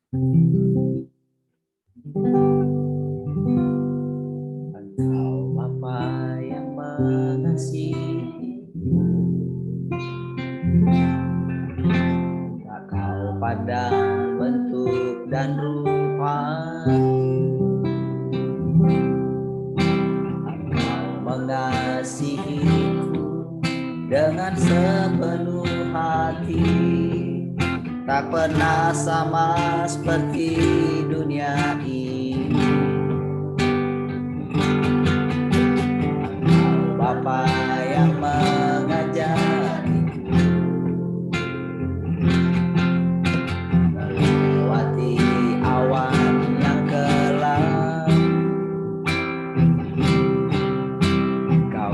Engkau Bapa yang mengasihi, tak kau pandang bentuk dan rupa. Engkau mengasihiku dengan sepenuh hati, tak pernah sama seperti dunia ini. Engkau Bapa yang mengajariku melewati awan yang gelap. Kau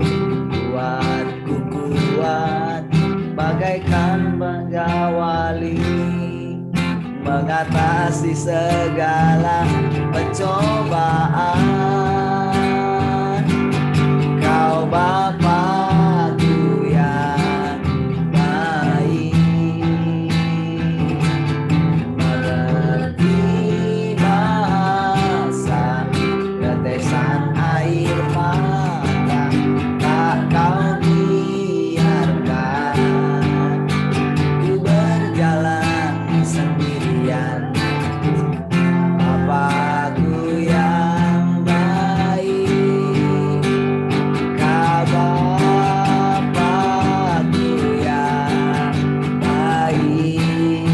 buatku kuat bagaikan benggawali, mengatasi segala pencobaan. Kau Bapa-Ku yang baik, mengerti bahasa tetesan air mata, tak kau biarkan ku berjalan sendirian. Bapa-Ku yang baik, Kau Bapa-Ku yang baik,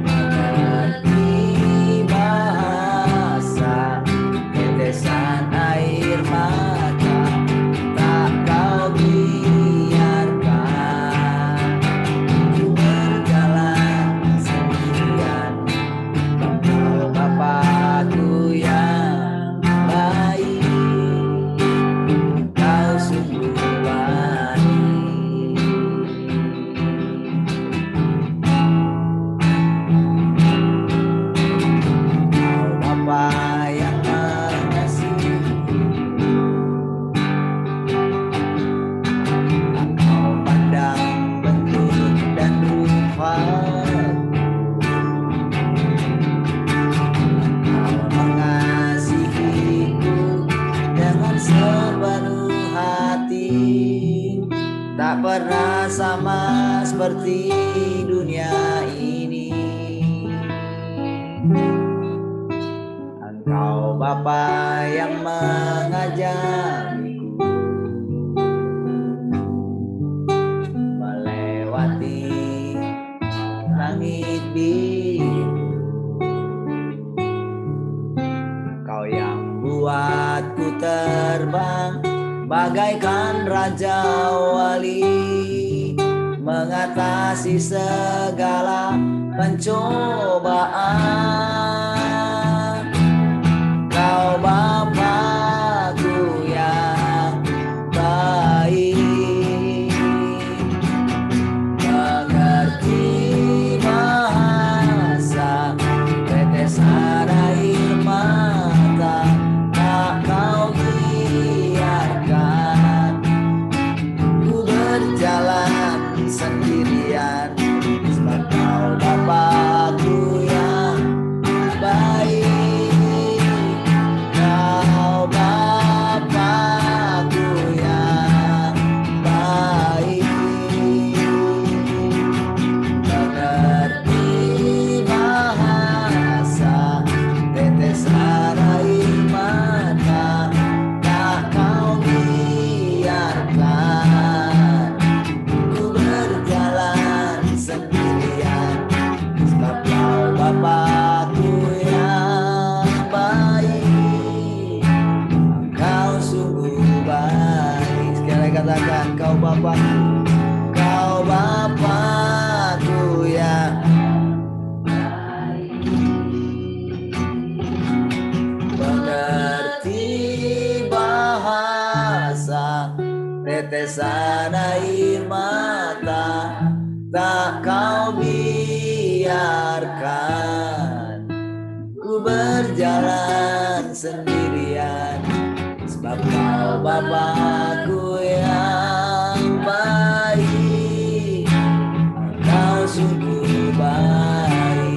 mengerti bahasa tetesan air mata, tak kau biarkan ku berjalan sendirian. Kau Bapa-Ku yang baik, Kau sungguh baik. Kau Bapa yang mengasihi, tak kau pandang bentuk dan rupa. Kau mengasihiku dengan sepenuh hati, tak pernah sama seperti dunia ini. Engkau Bapa yang mengajariku melewati langit biru. Kau yang buatku terbang bagaikan raja wali, mengatasi segala pencobaan. Kau Bapa-Ku yang baik, mengerti bahasa tetesan air mata, tak kau biarkan ku berjalan sendirian. Sebab Kau Bapa-Ku yang baik, Kau Bapa-Ku yang baik, mengerti bahasa tetesan air mata, tak kau biarkan ku berjalan sendirian. Sebab Kau Bapa-Ku yang baik, Kau sungguh baik. Sekali katakan, Kau Bapa-Ku, Kau Bapa-Ku yang baik, mengerti bahasa tetesan air mata, tak kau biarkan ku berjalan sendirian. Sebab Kau Bapa-Ku yang baik, Kau sungguh baik.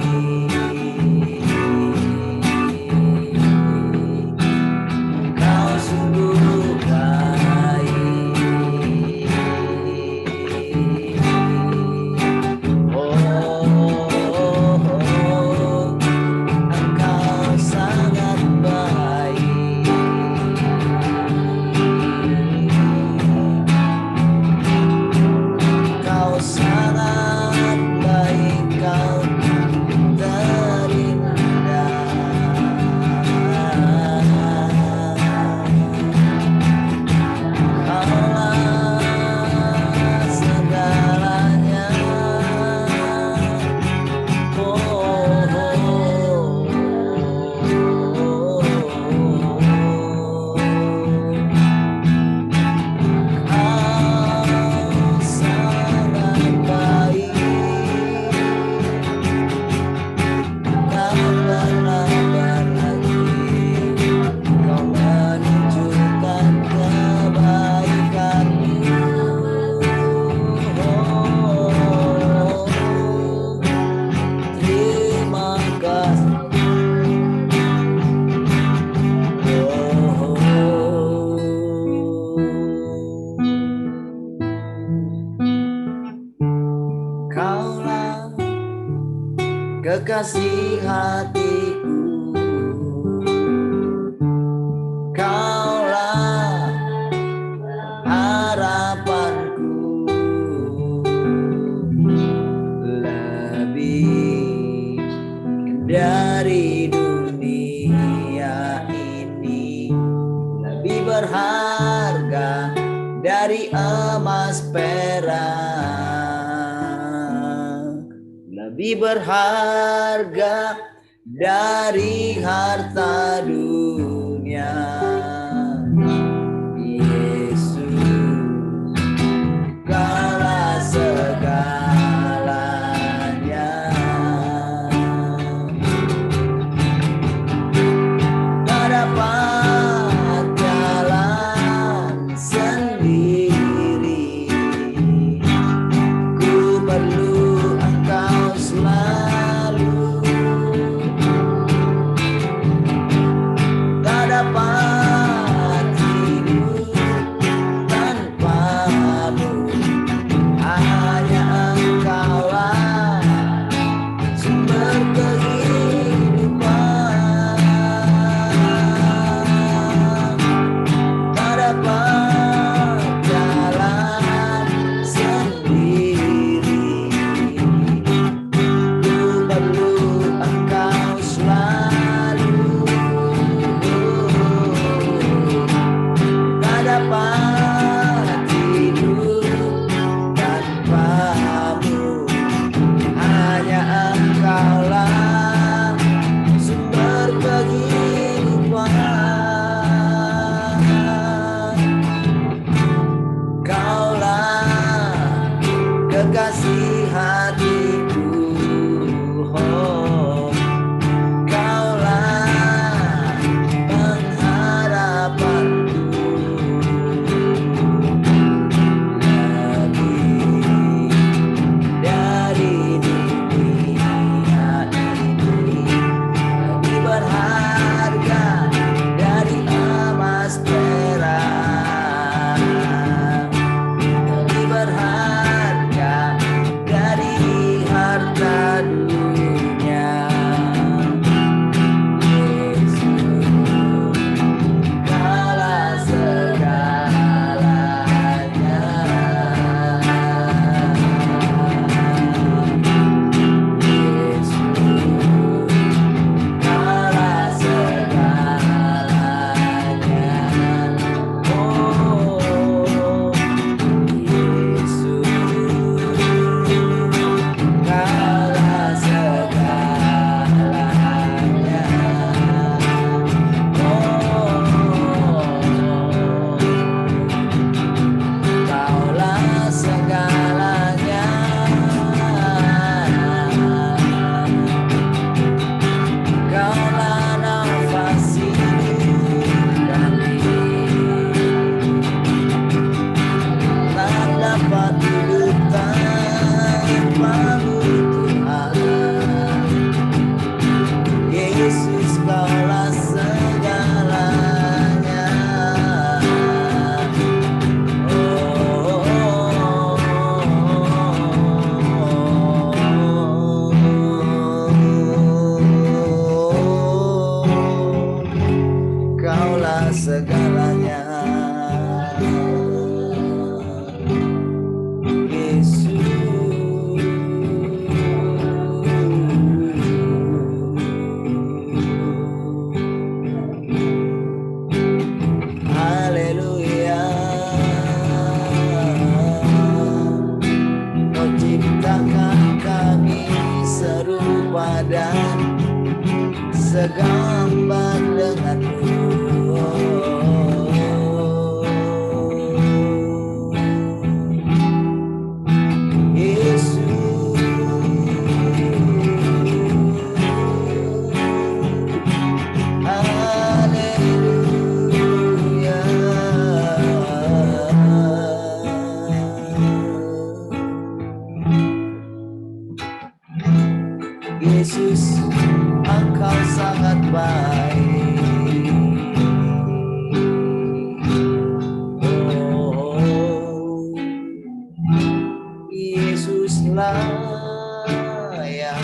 kekasih hatiku, Kaulah harapanku, lebih dari dunia ini, lebih berharga dari emas perak, lebih berharga dari harta dunia. Yesus, Kaulah segalanya. Tak dapat jalan sendiri, ku perlu Engkau selalu. Tak dapat hidup tanpamu, hanya Engkaulah sumber kehidupan. Tak dapat jalan sendiri, ku perlu Engkau selalu. Tak dapat hidup tanpamu, hanya Engkaulah sumber kehidupan. Kaulah kekasih hatiku, oh, Kaulah pengharapanku, lebih dari dunia ini, lebih berharga dari emas perak, lebih berharga dari harta dunia. Yesus, Kaulah segalanya. Yesus, Kaulah segalanya. Oh, Yesus, Kaulah segalanya. Kaulah segalanya. Kaulah nafas hidup kami, tak dapat hidup tanpamu Tuhan. Yesus, Kaulah segalanya. Kaulah segalanya. Haleluya. Kau ciptakan kami serupa dan segambar denganmu. Yesus, haleluya. Yesus, Engkau sangat baik. Oh, Yesuslah yang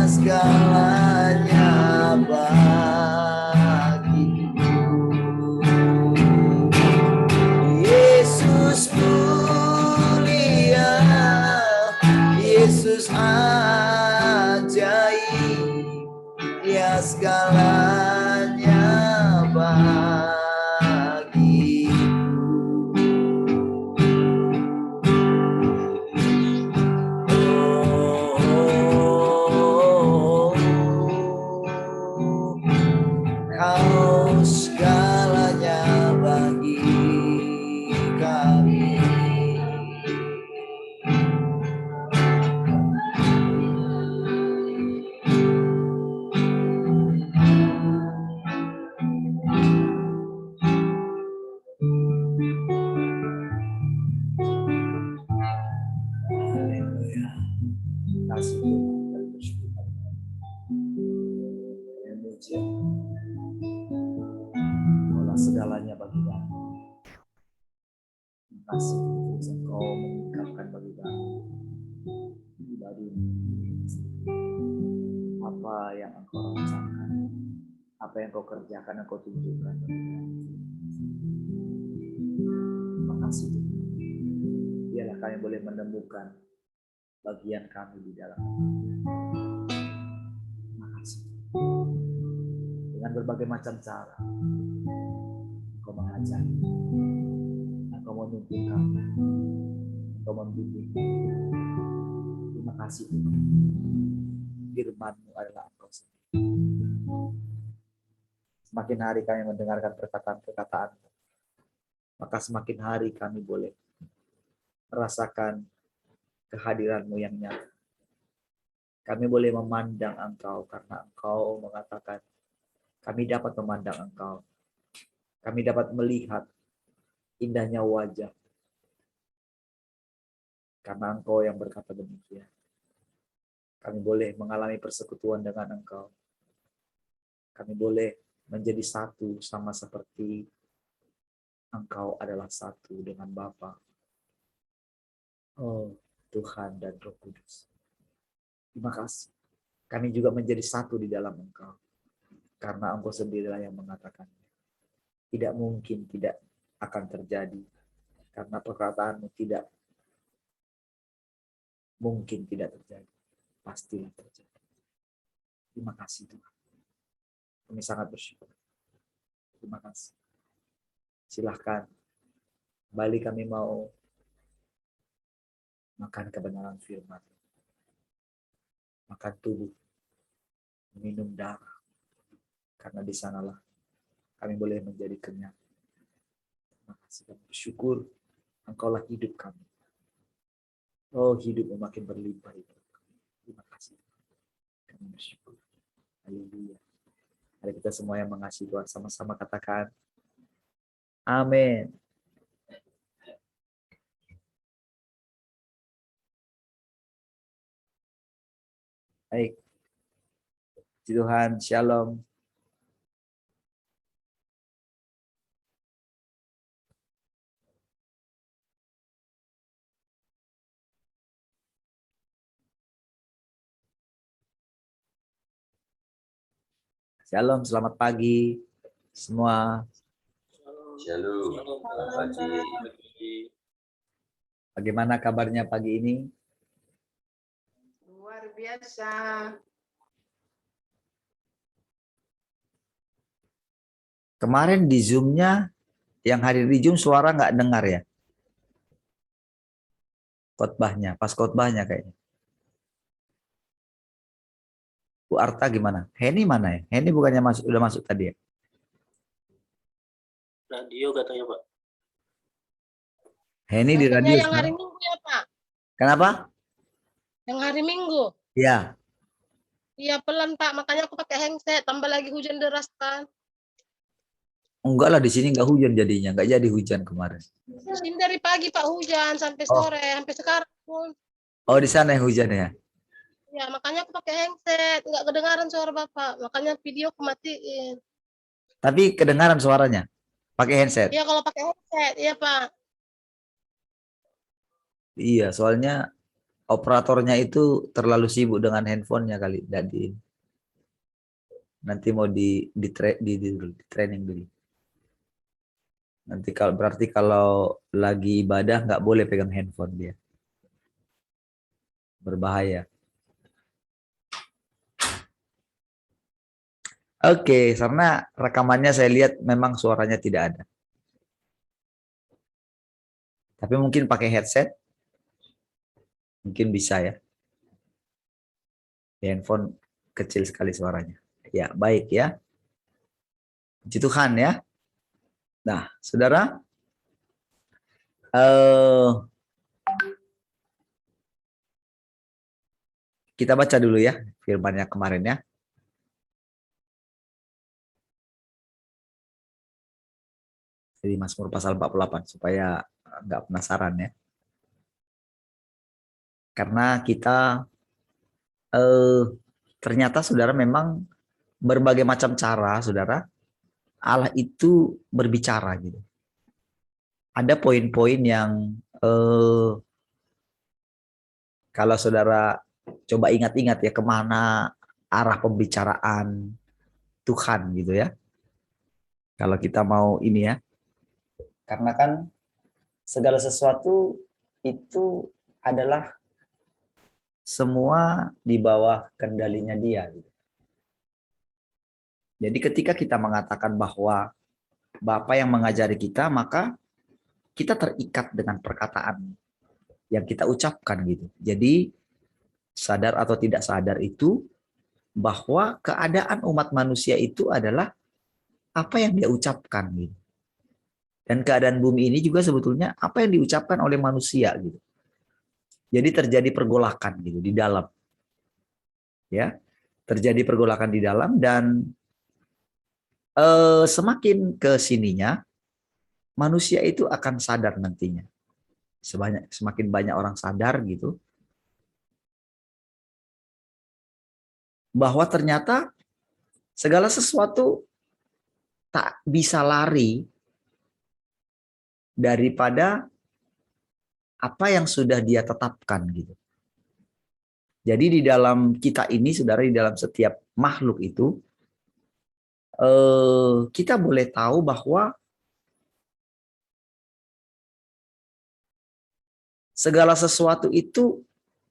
segalanya bagiku. Yesus mulia, Yesus ajaib, Dia segalanya bagiku. Kau segalanya bagi kami. Haleluya. Kasih Tuhan dan bersyukur. Memuji Kaulah segalanya bagi kami. Terima kasih Yesus, Engkau mengungkapkan bagi kami pribadi apa yang Engkau rasakan, apa yang Engkau kerjakan, Engkau tunjukkan. Terima kasih Tuhan. Biarlah kami boleh menemukan bagian kami di dalam. Terima kasih. Dengan berbagai macam cara Engkau mengajar, Engkau menuntun kami, Engkau membimbing. Terima kasih Tuhan. Firman-Mu adalah Engkau sendiri. Semakin hari kami mendengarkan perkataan-perkataan, maka semakin hari kami boleh merasakan kehadiran-Mu yang nyata. Kami boleh memandang Engkau karena Engkau mengatakan kami dapat memandang Engkau. Kami dapat melihat indahnya wajah. Karena Engkau yang berkata demikian. Kami boleh mengalami persekutuan dengan Engkau. Kami boleh menjadi satu sama seperti Engkau adalah satu dengan Bapa. Oh Tuhan dan Roh Kudus. Terima kasih. Kami juga menjadi satu di dalam Engkau. Karena Engkau sendirilah yang mengatakannya. Tidak mungkin tidak akan terjadi. Karena perkataan-Mu tidak mungkin tidak terjadi. Pastilah terjadi. Terima kasih Tuhan. Kami sangat bersyukur. Terima kasih. Silahkan. Kembali kami mau makan kebenaran firman. Makan tubuh. Minum darah. Karena di sanalah kami boleh menjadi kenyang. Terima kasih. Kami bersyukur. Engkaulah hidup kami. Oh, hidupmu makin berlimpah. Terima kasih. Kami bersyukur. Haleluya. Mari kita semua yang mengasihi Tuhan sama-sama katakan amin. Baik. Puji Tuhan, shalom. Shalom, selamat pagi semua. Shalom, selamat pagi. Bagaimana kabarnya pagi ini? Luar biasa. Kemarin di Zoom-nya, yang hadir di Zoom suara nggak dengar ya? Khotbahnya, pas khotbahnya kayaknya. Bu Arta gimana? Henny mana ya? Henny bukannya udah masuk tadi ya? Radio katanya Pak. Henny di radio Yang sekarang. hari Minggu ya Pak? Kenapa? Yang hari Minggu? Iya. Iya pelan Pak, makanya aku pakai handset. Tambah lagi hujan deras kan. Enggak lah, di sini nggak hujan jadinya. Nggak jadi hujan kemarin. Di sini dari pagi Pak hujan sampai Oh. sore, sampai sekarang pun. Oh, di sana yang hujan ya? Ya makanya aku pakai handset, nggak kedengaran suara Bapak. Makanya video aku matiin. Tapi kedengaran suaranya? Pakai handset? Iya kalau pakai handset, iya Pak. Iya, soalnya operatornya itu terlalu sibuk dengan handphonenya kali, jadi nanti mau di training dulu. Nanti kalau berarti kalau lagi ibadah nggak boleh pegang handphone dia, berbahaya. Oke, karena rekamannya saya lihat memang suaranya tidak ada. Tapi mungkin pakai headset, mungkin bisa ya. Di handphone kecil sekali suaranya. Ya, baik ya. Puji Tuhan ya. Nah, saudara, kita baca dulu ya firman-Nya kemarin ya. Jadi Mazmur pasal 48 supaya nggak penasaran ya. Karena kita ternyata saudara memang berbagai macam cara saudara Allah itu berbicara gitu. Ada poin-poin yang kalau saudara coba ingat-ingat ya kemana arah pembicaraan Tuhan gitu ya. Kalau kita mau ini ya. Karena kan segala sesuatu itu adalah semua di bawah kendalinya dia. Jadi ketika kita mengatakan bahwa Bapa yang mengajari kita, maka kita terikat dengan perkataan yang kita ucapkan gitu. Jadi sadar atau tidak sadar itu bahwa keadaan umat manusia itu adalah apa yang dia ucapkan gitu. Dan keadaan bumi ini juga sebetulnya apa yang diucapkan oleh manusia gitu. Jadi terjadi pergolakan gitu di dalam. Ya. Terjadi pergolakan di dalam dan semakin ke sininya manusia itu akan sadar nantinya. Semakin banyak orang sadar gitu. Bahwa ternyata segala sesuatu tak bisa lari daripada apa yang sudah dia tetapkan gitu. Jadi di dalam kita ini, saudara, di dalam setiap makhluk itu, kita boleh tahu bahwa segala sesuatu itu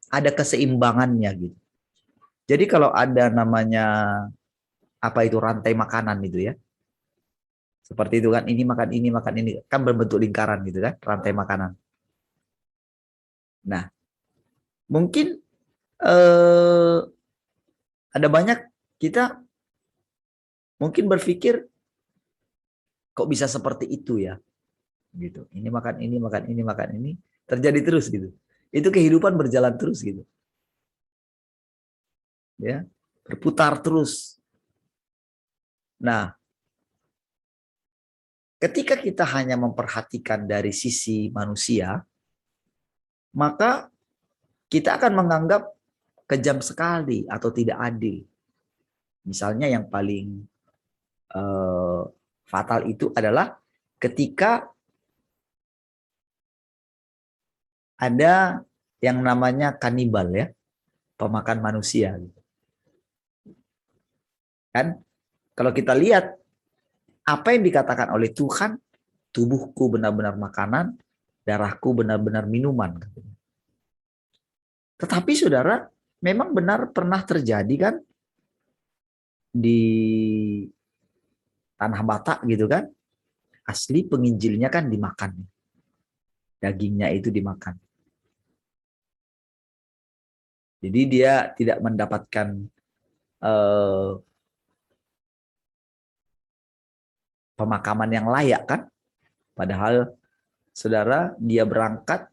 ada keseimbangannya gitu. Jadi kalau ada namanya apa itu rantai makanan itu ya, seperti itu kan, ini makan ini, makan ini, kan berbentuk lingkaran gitu kan, rantai makanan. Nah, mungkin ada banyak kita mungkin berpikir kok bisa seperti itu ya, gitu. Ini makan ini, makan ini, makan ini, terjadi terus gitu. Itu kehidupan berjalan terus gitu, ya, berputar terus. Nah, ketika kita hanya memperhatikan dari sisi manusia, maka kita akan menganggap kejam sekali atau tidak adil. Misalnya yang paling fatal itu adalah ketika ada yang namanya kanibal ya, pemakan manusia. Kan kalau kita lihat apa yang dikatakan oleh Tuhan, tubuhku benar-benar makanan, darahku benar-benar minuman. Tetapi saudara, memang benar pernah terjadi kan di tanah Batak gitu kan, asli penginjilnya kan dimakan. Dagingnya itu dimakan. Jadi dia tidak mendapatkan pemakaman yang layak kan. Padahal saudara, dia berangkat,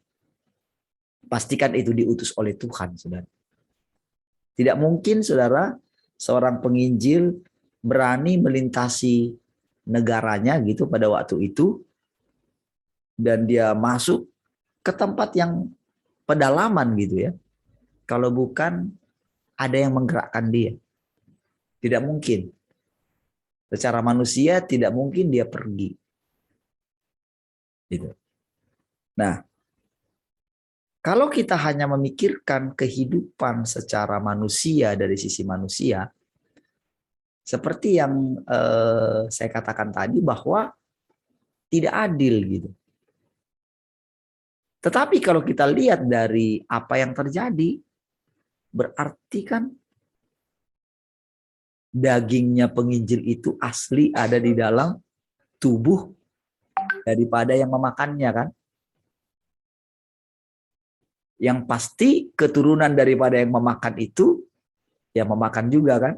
pastikan itu diutus oleh Tuhan, saudara. Tidak mungkin, saudara, seorang penginjil berani melintasi negaranya gitu pada waktu itu, dan dia masuk ke tempat yang pedalaman gitu ya. Kalau bukan ada yang menggerakkan dia. Tidak mungkin. Secara manusia tidak mungkin dia pergi. Gitu. Nah, Kalau kita hanya memikirkan kehidupan secara manusia dari sisi manusia, seperti yang saya katakan tadi bahwa tidak adil gitu. Tetapi kalau kita lihat dari apa yang terjadi, berarti kan dagingnya penginjil itu asli ada di dalam tubuh daripada yang memakannya kan. Yang pasti keturunan daripada yang memakan itu ya memakan juga kan.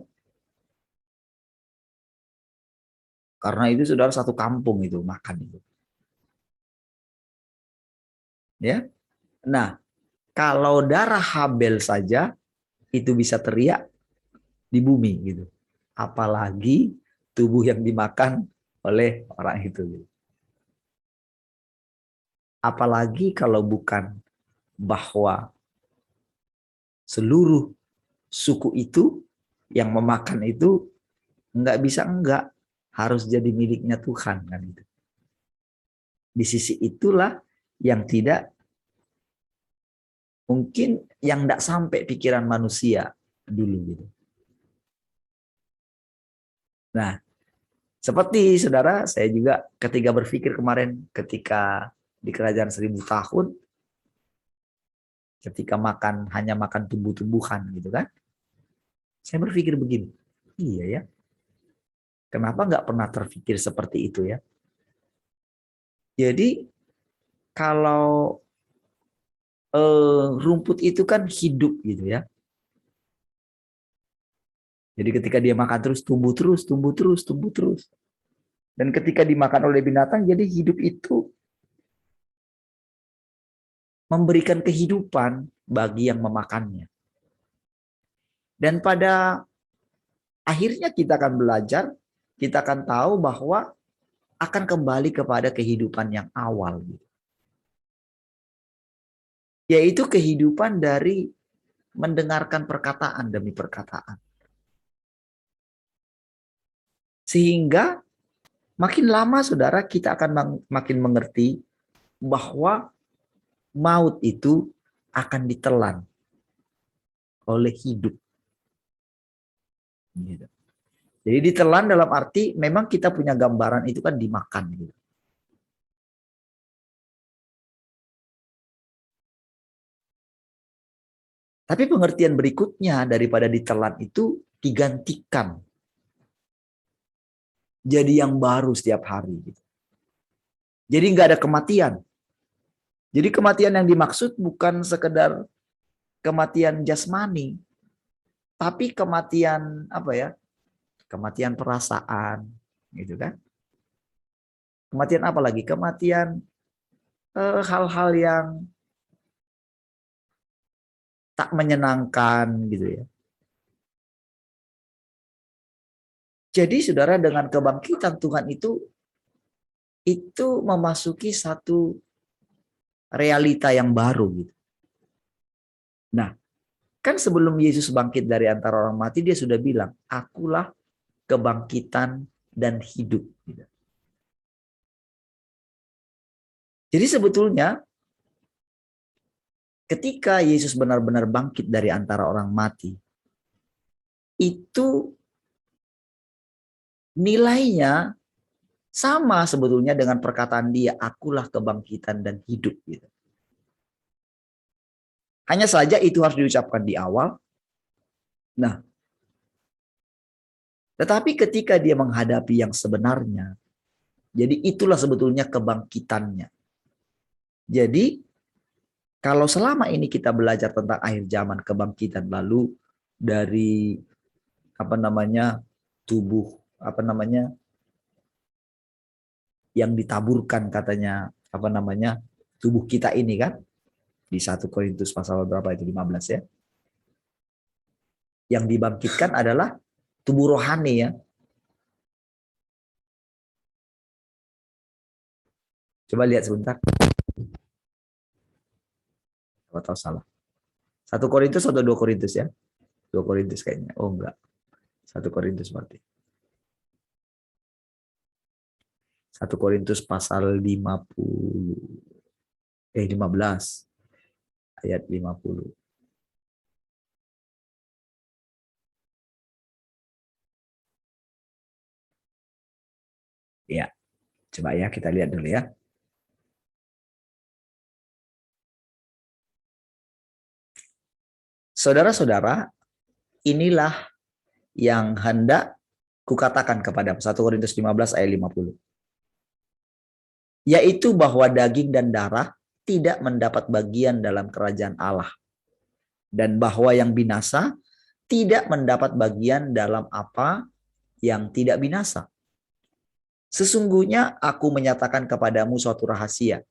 Karena itu saudara satu kampung itu makan itu. Ya. Nah, kalau darah Habel saja itu bisa teriak di bumi gitu. Apalagi tubuh yang dimakan oleh orang itu. Gitu. Apalagi kalau bukan bahwa seluruh suku itu yang memakan itu enggak bisa enggak harus jadi miliknya Tuhan kan gitu. Di sisi itulah yang tidak mungkin yang enggak sampai pikiran manusia dulu gitu. Nah, seperti saudara, saya juga ketika berpikir kemarin ketika di kerajaan 1000 tahun ketika hanya makan tumbuh-tumbuhan gitu kan. Saya berpikir begini, iya ya. Kenapa nggak pernah terpikir seperti itu ya? Jadi kalau rumput itu kan hidup gitu ya. Jadi ketika dia makan terus, tumbuh terus, tumbuh terus, tumbuh terus. Dan ketika dimakan oleh binatang, jadi hidup itu memberikan kehidupan bagi yang memakannya. Dan pada akhirnya kita akan belajar, kita akan tahu bahwa akan kembali kepada kehidupan yang awal. Yaitu kehidupan dari mendengarkan perkataan demi perkataan. Sehingga makin lama saudara kita akan makin mengerti bahwa maut itu akan ditelan oleh hidup. Jadi ditelan dalam arti memang kita punya gambaran itu kan dimakan. Gitu. Tapi pengertian berikutnya daripada ditelan itu digantikan. Jadi yang baru setiap hari. Gitu. Jadi nggak ada kematian. Jadi kematian yang dimaksud bukan sekedar kematian jasmani. Tapi kematian apa ya? Kematian perasaan. Gitu kan. Kematian apa lagi? Kematian hal-hal yang tak menyenangkan gitu ya. Jadi saudara dengan kebangkitan Tuhan itu memasuki satu realita yang baru gitu. Nah, kan sebelum Yesus bangkit dari antara orang mati dia sudah bilang, akulah kebangkitan dan hidup. Gitu. Jadi sebetulnya ketika Yesus benar-benar bangkit dari antara orang mati, itu nilainya sama sebetulnya dengan perkataan dia, akulah kebangkitan dan hidup. Gitu. Hanya saja itu harus diucapkan di awal. Nah, tetapi ketika dia menghadapi yang sebenarnya, jadi itulah sebetulnya kebangkitannya. Jadi kalau selama ini kita belajar tentang akhir zaman kebangkitan lalu dari tubuh yang ditaburkan katanya tubuh kita ini kan di 1 Korintus pasal berapa itu 15 ya. Yang dibangkitkan adalah tubuh rohani ya. Coba lihat sebentar. Kalau tahu salah. 1 Korintus atau 2 Korintus ya? 2 Korintus kayaknya. Oh enggak. 1 Korintus berarti. 1 Korintus pasal 15. ayat 50. Ya, coba ya kita lihat dulu ya. Saudara-saudara, inilah yang hendak kukatakan kepada 1 Korintus 15 ayat 50. Yaitu bahwa daging dan darah tidak mendapat bagian dalam kerajaan Allah. Dan bahwa yang binasa tidak mendapat bagian dalam apa yang tidak binasa. Sesungguhnya aku menyatakan kepadamu suatu rahasia.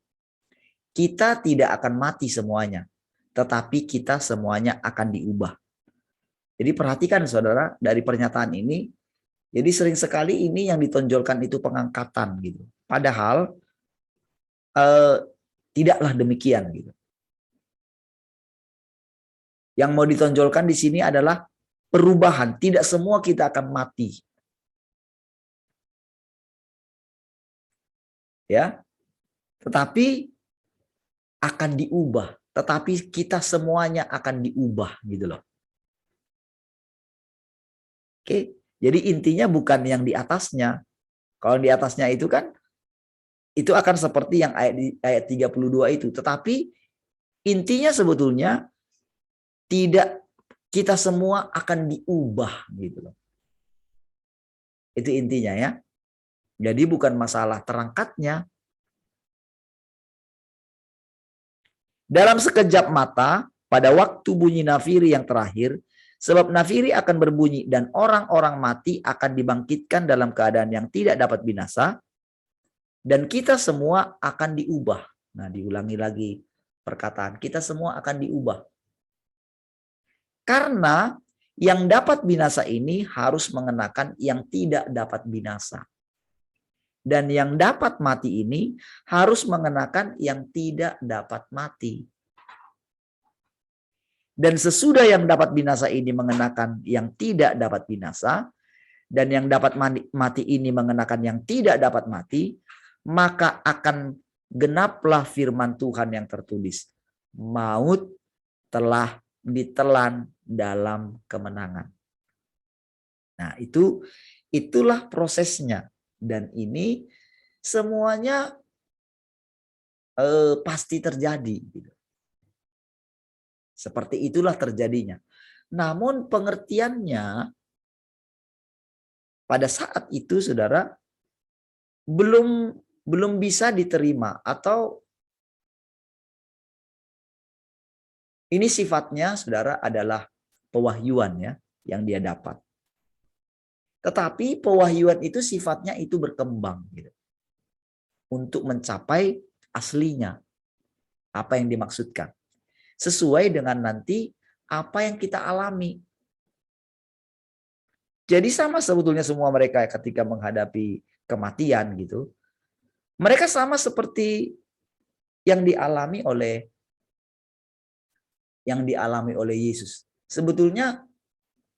Kita tidak akan mati semuanya, tetapi kita semuanya akan diubah. Jadi perhatikan saudara, dari pernyataan ini, jadi sering sekali ini yang ditonjolkan itu pengangkatan gitu. Padahal tidaklah demikian gitu. Yang mau ditonjolkan di sini adalah perubahan. Tidak semua kita akan mati. Ya. Tetapi akan diubah. Tetapi kita semuanya akan diubah gitu loh. Oke. Jadi intinya bukan yang di atasnya. Kalau di atasnya itu kan itu akan seperti yang ayat 32 itu. Tetapi intinya sebetulnya tidak, kita semua akan diubah gitu loh. Itu intinya ya. Jadi bukan masalah terangkatnya. Dalam sekejap mata, pada waktu bunyi nafiri yang terakhir, sebab nafiri akan berbunyi dan orang-orang mati akan dibangkitkan dalam keadaan yang tidak dapat binasa, dan kita semua akan diubah. Nah, diulangi lagi perkataan, kita semua akan diubah. Karena yang dapat binasa ini harus mengenakan yang tidak dapat binasa. Dan yang dapat mati ini harus mengenakan yang tidak dapat mati. Dan sesudah yang dapat binasa ini mengenakan yang tidak dapat binasa, dan yang dapat mati ini mengenakan yang tidak dapat mati, maka akan genaplah firman Tuhan yang tertulis. Maut telah ditelan dalam kemenangan. Nah, itulah prosesnya. Dan ini semuanya pasti terjadi. Seperti itulah terjadinya. Namun pengertiannya pada saat itu saudara belum bisa diterima, atau ini sifatnya saudara adalah pewahyuan ya yang dia dapat. Tetapi pewahyuan itu sifatnya itu berkembang gitu. Untuk mencapai aslinya. Apa yang dimaksudkan. Sesuai dengan nanti apa yang kita alami. Jadi sama sebetulnya semua mereka ketika menghadapi kematian gitu. Mereka sama seperti yang dialami oleh Yesus. Sebetulnya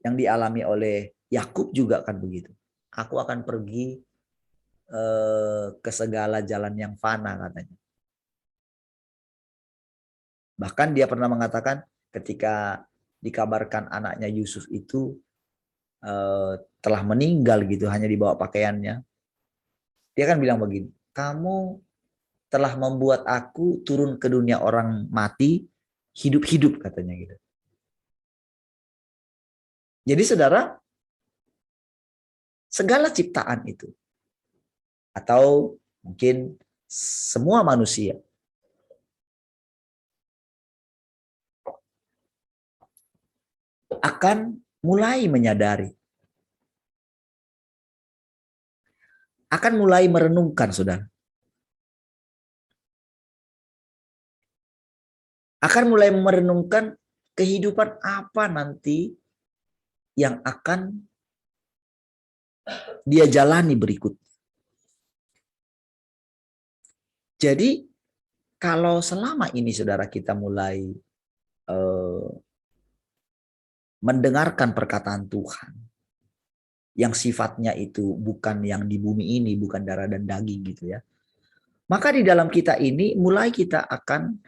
yang dialami oleh Yakub juga kan begitu. Aku akan pergi ke segala jalan yang fana katanya. Bahkan dia pernah mengatakan ketika dikabarkan anaknya Yusuf itu telah meninggal gitu, hanya dibawa pakaiannya. Dia kan bilang begini, kamu telah membuat aku turun ke dunia orang mati, hidup-hidup katanya gitu. Jadi saudara, segala ciptaan itu, atau mungkin semua manusia, akan mulai menyadari, akan mulai merenungkan saudara. Akan mulai merenungkan kehidupan apa nanti yang akan dia jalani berikut. Jadi kalau selama ini saudara kita mulai mendengarkan perkataan Tuhan yang sifatnya itu bukan yang di bumi ini, bukan darah dan daging gitu ya. Maka di dalam kita ini mulai kita akan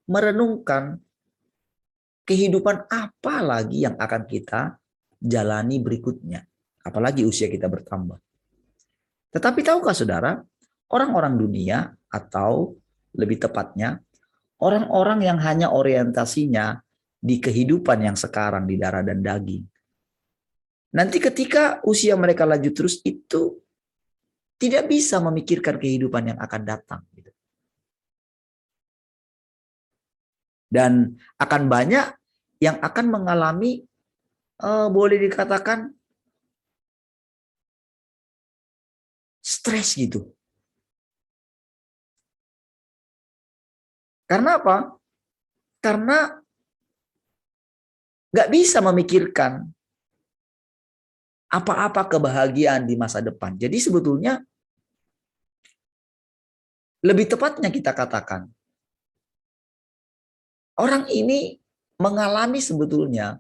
merenungkan kehidupan apa lagi yang akan kita jalani berikutnya? Apalagi usia kita bertambah. Tetapi tahukah saudara, orang-orang dunia atau lebih tepatnya orang-orang yang hanya orientasinya di kehidupan yang sekarang di darah dan daging. Nanti ketika usia mereka lanjut terus itu tidak bisa memikirkan kehidupan yang akan datang. Dan akan banyak yang akan mengalami boleh dikatakan stres gitu. Karena apa? Karena nggak bisa memikirkan apa-apa kebahagiaan di masa depan. Jadi sebetulnya lebih tepatnya kita katakan, orang ini mengalami sebetulnya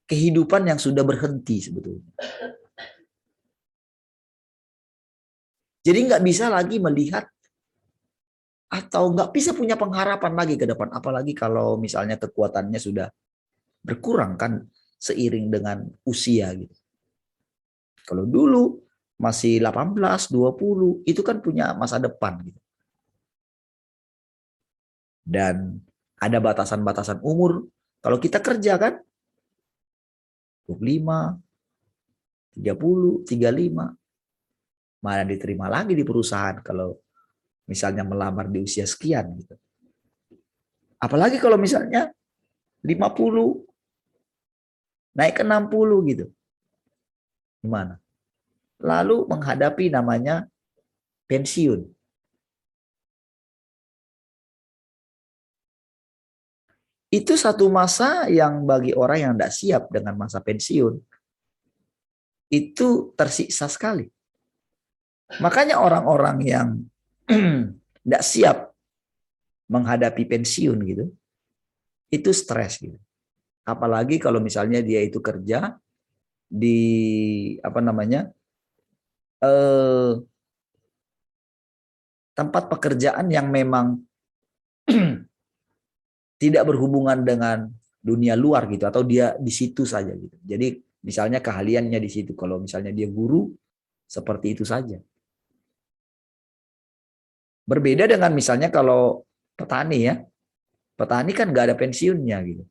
kehidupan yang sudah berhenti sebetulnya. Jadi nggak bisa lagi melihat atau nggak bisa punya pengharapan lagi ke depan. Apalagi kalau misalnya kekuatannya sudah berkurang kan seiring dengan usia gitu. Kalau dulu masih 18, 20 itu kan punya masa depan gitu. Dan ada batasan-batasan umur. Kalau kita kerja kan 25, 30, 35 mana diterima lagi di perusahaan kalau misalnya melamar di usia sekian gitu. Apalagi kalau misalnya 50 naik ke 60 gitu. Gimana? Lalu menghadapi namanya pensiun. Itu satu masa yang bagi orang yang tidak siap dengan masa pensiun itu tersiksa sekali. Makanya orang-orang yang tidak siap menghadapi pensiun gitu, itu stres gitu. Apalagi kalau misalnya dia itu kerja di tempat pekerjaan yang memang tidak berhubungan dengan dunia luar gitu, atau dia di situ saja gitu. Jadi misalnya keahliannya di situ. Kalau misalnya dia guru, seperti itu saja. Berbeda dengan misalnya kalau petani ya. Petani kan nggak ada pensiunnya gitu.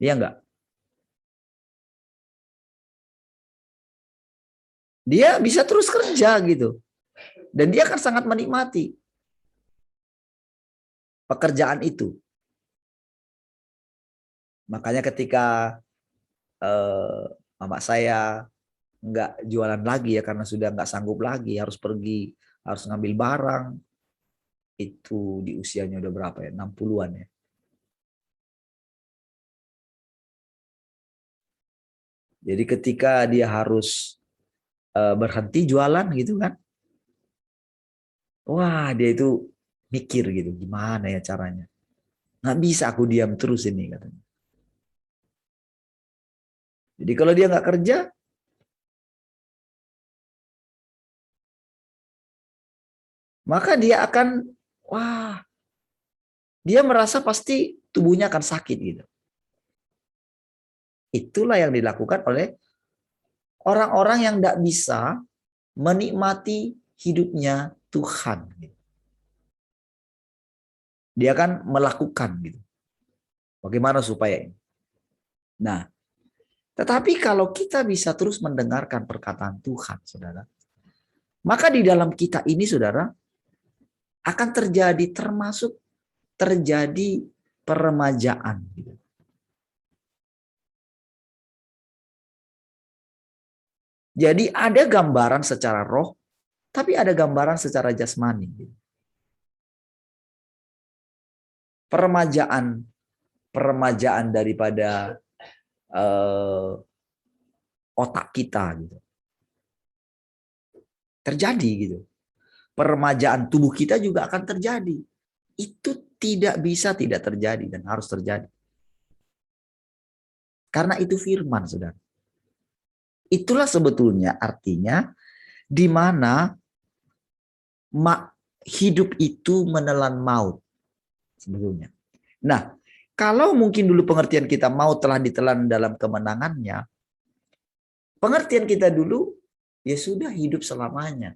Iya nggak? Dia bisa terus kerja gitu. Dan dia akan sangat menikmati pekerjaan itu. Makanya ketika mama saya nggak jualan lagi ya karena sudah nggak sanggup lagi, harus pergi, harus ngambil barang. Itu di usianya udah berapa ya? 60-an ya. Jadi ketika dia harus berhenti jualan gitu kan. Wah, dia itu mikir gitu, gimana ya caranya. Nggak bisa aku diam terus ini katanya. Jadi kalau dia nggak kerja, maka dia akan, wah, dia merasa pasti tubuhnya akan sakit gitu. Itulah yang dilakukan oleh orang-orang yang tidak bisa menikmati hidupnya Tuhan. Dia akan melakukan gitu. Bagaimana supaya ini? Nah, tetapi kalau kita bisa terus mendengarkan perkataan Tuhan, saudara, maka di dalam kita ini, saudara, akan terjadi peremajaan. Gitu. Jadi ada gambaran secara roh, tapi ada gambaran secara jasmani. Gitu. Peremajaan daripada otak kita gitu. Terjadi gitu. Peremajaan tubuh kita juga akan terjadi. Itu tidak bisa tidak terjadi dan harus terjadi. Karena itu firman, saudara. Itulah sebetulnya artinya di mana hidup itu menelan maut sebetulnya. Nah, kalau mungkin dulu pengertian kita mau telah ditelan dalam kemenangannya, pengertian kita dulu ya sudah hidup selamanya.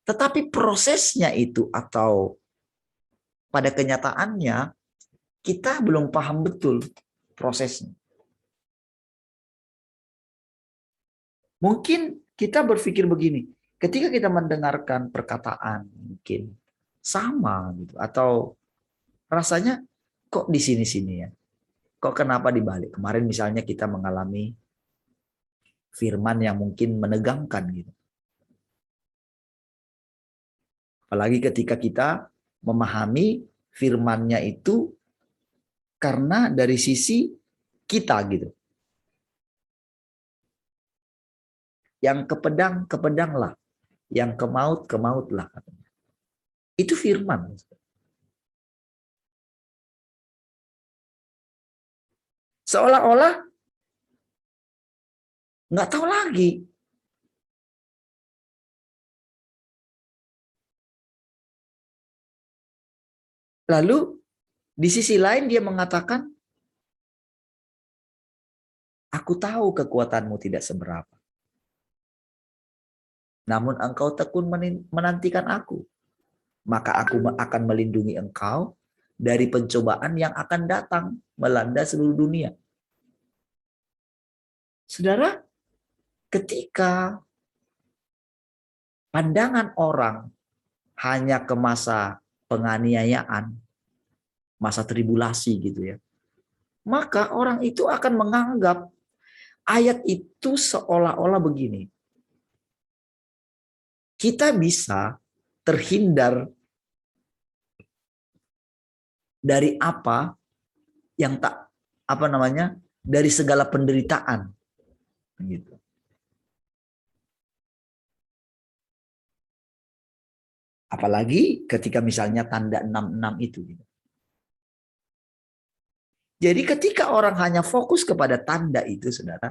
Tetapi prosesnya itu atau pada kenyataannya kita belum paham betul prosesnya. Mungkin kita berpikir begini, ketika kita mendengarkan perkataan mungkin sama gitu, atau rasanya kok di sini-sini ya, kok kenapa dibalik. Kemarin misalnya kita mengalami firman yang mungkin menegangkan gitu. Apalagi ketika kita memahami firmannya itu karena dari sisi kita gitu. Yang ke pedang, ke pedanglah. Yang ke maut, ke mautlah. Itu firman. Seolah-olah nggak tahu lagi. Lalu di sisi lain dia mengatakan, aku tahu kekuatanmu tidak seberapa. Namun engkau tekun menantikan aku. Maka aku akan melindungi engkau dari pencobaan yang akan datang melanda seluruh dunia. Saudara, ketika pandangan orang hanya ke masa penganiayaan, masa tribulasi gitu ya, maka orang itu akan menganggap ayat itu seolah-olah begini. Kita bisa terhindar dari apa yang dari segala penderitaan gitu. Apalagi ketika misalnya tanda 66 itu gitu. Jadi ketika orang hanya fokus kepada tanda itu, saudara,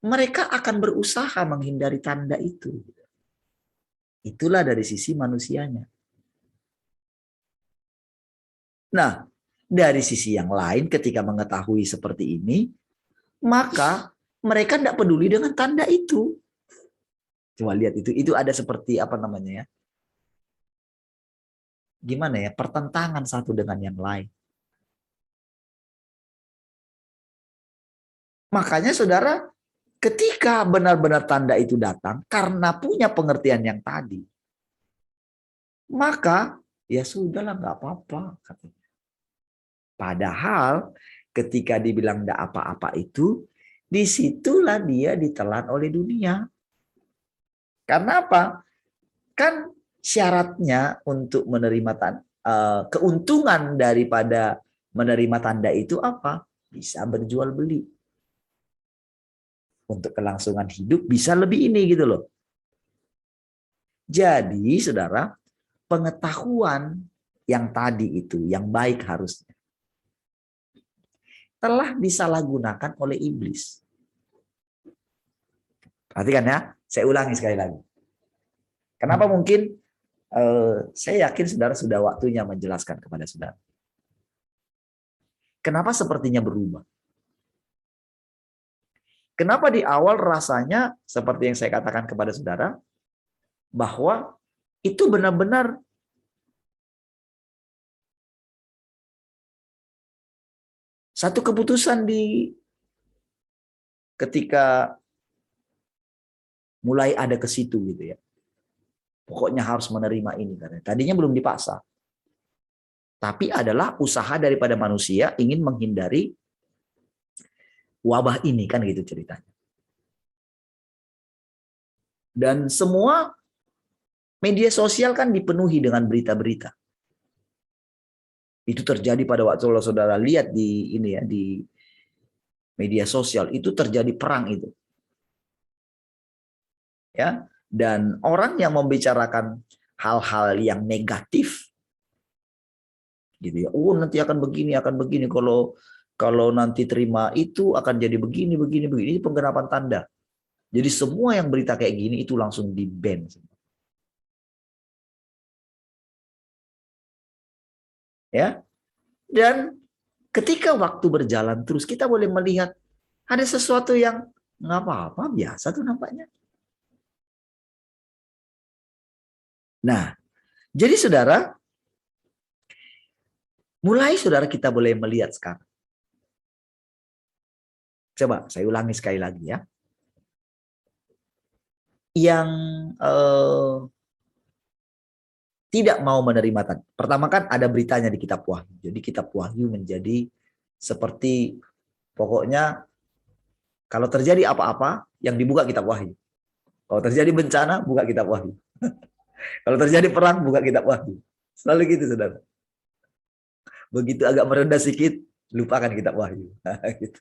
mereka akan berusaha menghindari tanda itu. Itulah dari sisi manusianya. Nah, dari sisi yang lain ketika mengetahui seperti ini, maka mereka tidak peduli dengan tanda itu. Coba lihat itu ada seperti gimana ya, pertentangan satu dengan yang lain. Makanya saudara, ketika benar-benar tanda itu datang karena punya pengertian yang tadi, maka ya sudahlah, nggak apa-apa katanya. Padahal ketika dibilang nggak apa-apa itu, disitulah dia ditelan oleh dunia. Karena apa? Kan syaratnya untuk menerima keuntungan daripada menerima tanda itu apa? Bisa berjual beli. Untuk kelangsungan hidup bisa lebih ini gitu loh. Jadi saudara, pengetahuan yang tadi itu, yang baik harusnya, telah disalahgunakan oleh iblis. Perhatikan ya, saya ulangi sekali lagi. Kenapa mungkin saya yakin saudara sudah waktunya menjelaskan kepada saudara. Kenapa sepertinya berubah? Kenapa di awal rasanya seperti yang saya katakan kepada saudara, bahwa itu benar-benar satu keputusan ketika mulai ada ke situ gitu ya. Pokoknya harus menerima ini karena tadinya belum dipaksa. Tapi adalah usaha daripada manusia ingin menghindari wabah ini, kan gitu ceritanya. Dan semua media sosial kan dipenuhi dengan berita-berita. Itu terjadi pada waktu saudara lihat di media sosial, itu terjadi perang itu. Ya, dan orang yang membicarakan hal-hal yang negatif gitu ya. Oh, nanti akan begini kalau nanti terima itu akan jadi begini. Ini penggerapan tanda. Jadi semua yang berita kayak gini itu langsung di-ban. Ya. Dan ketika waktu berjalan terus, kita boleh melihat ada sesuatu yang nggak apa-apa, biasa tuh nampaknya. Nah, jadi saudara, mulai saudara kita boleh melihat sekarang. Coba saya ulangi sekali lagi ya. Yang tidak mau menerima tanda. Pertama kan ada beritanya di kitab Wahyu. Jadi kitab Wahyu menjadi seperti pokoknya kalau terjadi apa-apa yang dibuka kitab Wahyu. Kalau terjadi bencana, buka kitab Wahyu. Kalau terjadi perang, buka kitab Wahyu. Selalu gitu, saudara. Begitu agak merendah sedikit, lupakan kitab Wahyu. Gitu.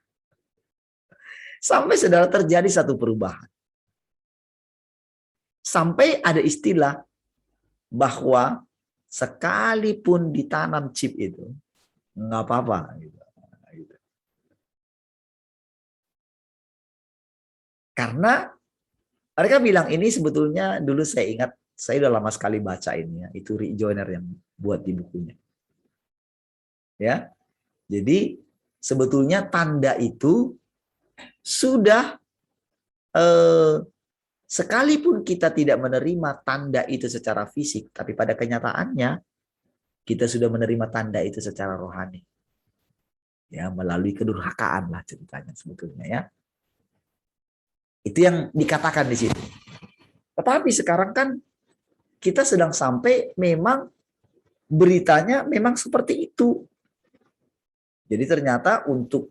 Sampai saudara terjadi satu perubahan. Sampai ada istilah bahwa sekalipun ditanam chip itu, nggak apa-apa. Gitu. Karena mereka bilang ini sebetulnya dulu saya ingat, saya udah lama sekali baca ini ya, itu Rick Joyner yang buat di bukunya. Ya. Jadi sebetulnya tanda itu sudah sekalipun kita tidak menerima tanda itu secara fisik, tapi pada kenyataannya kita sudah menerima tanda itu secara rohani. Ya, melalui kedurhakaan lah ceritanya sebetulnya ya. Itu yang dikatakan di situ. Tetapi sekarang kan kita sedang sampai memang beritanya memang seperti itu. Jadi ternyata untuk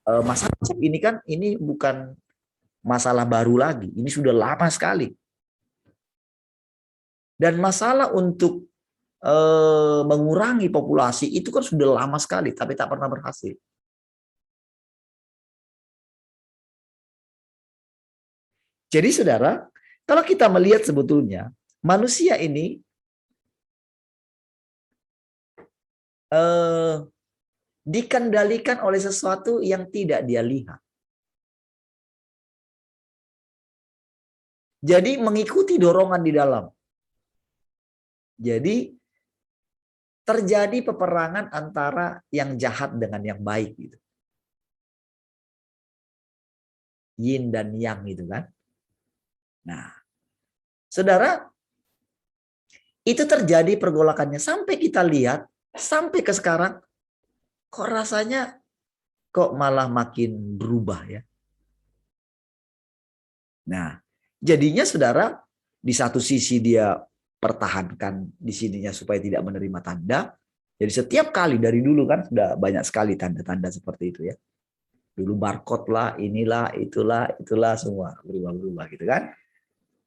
masalah ini kan ini bukan masalah baru lagi. Ini sudah lama sekali. Dan masalah untuk mengurangi populasi itu kan sudah lama sekali, tapi tak pernah berhasil. Jadi saudara, kalau kita melihat sebetulnya manusia ini dikendalikan oleh sesuatu yang tidak dia lihat. Jadi mengikuti dorongan di dalam. Jadi terjadi peperangan antara yang jahat dengan yang baik gitu. Yin dan yang gitu kan. Nah, saudara, itu terjadi pergolakannya sampai kita lihat, sampai ke sekarang, kok rasanya kok malah makin berubah ya. Nah, jadinya saudara, di satu sisi dia pertahankan di sininya supaya tidak menerima tanda. Jadi setiap kali dari dulu kan sudah banyak sekali tanda-tanda seperti itu ya. Dulu barcode lah, inilah, itulah semua berubah-berubah gitu kan.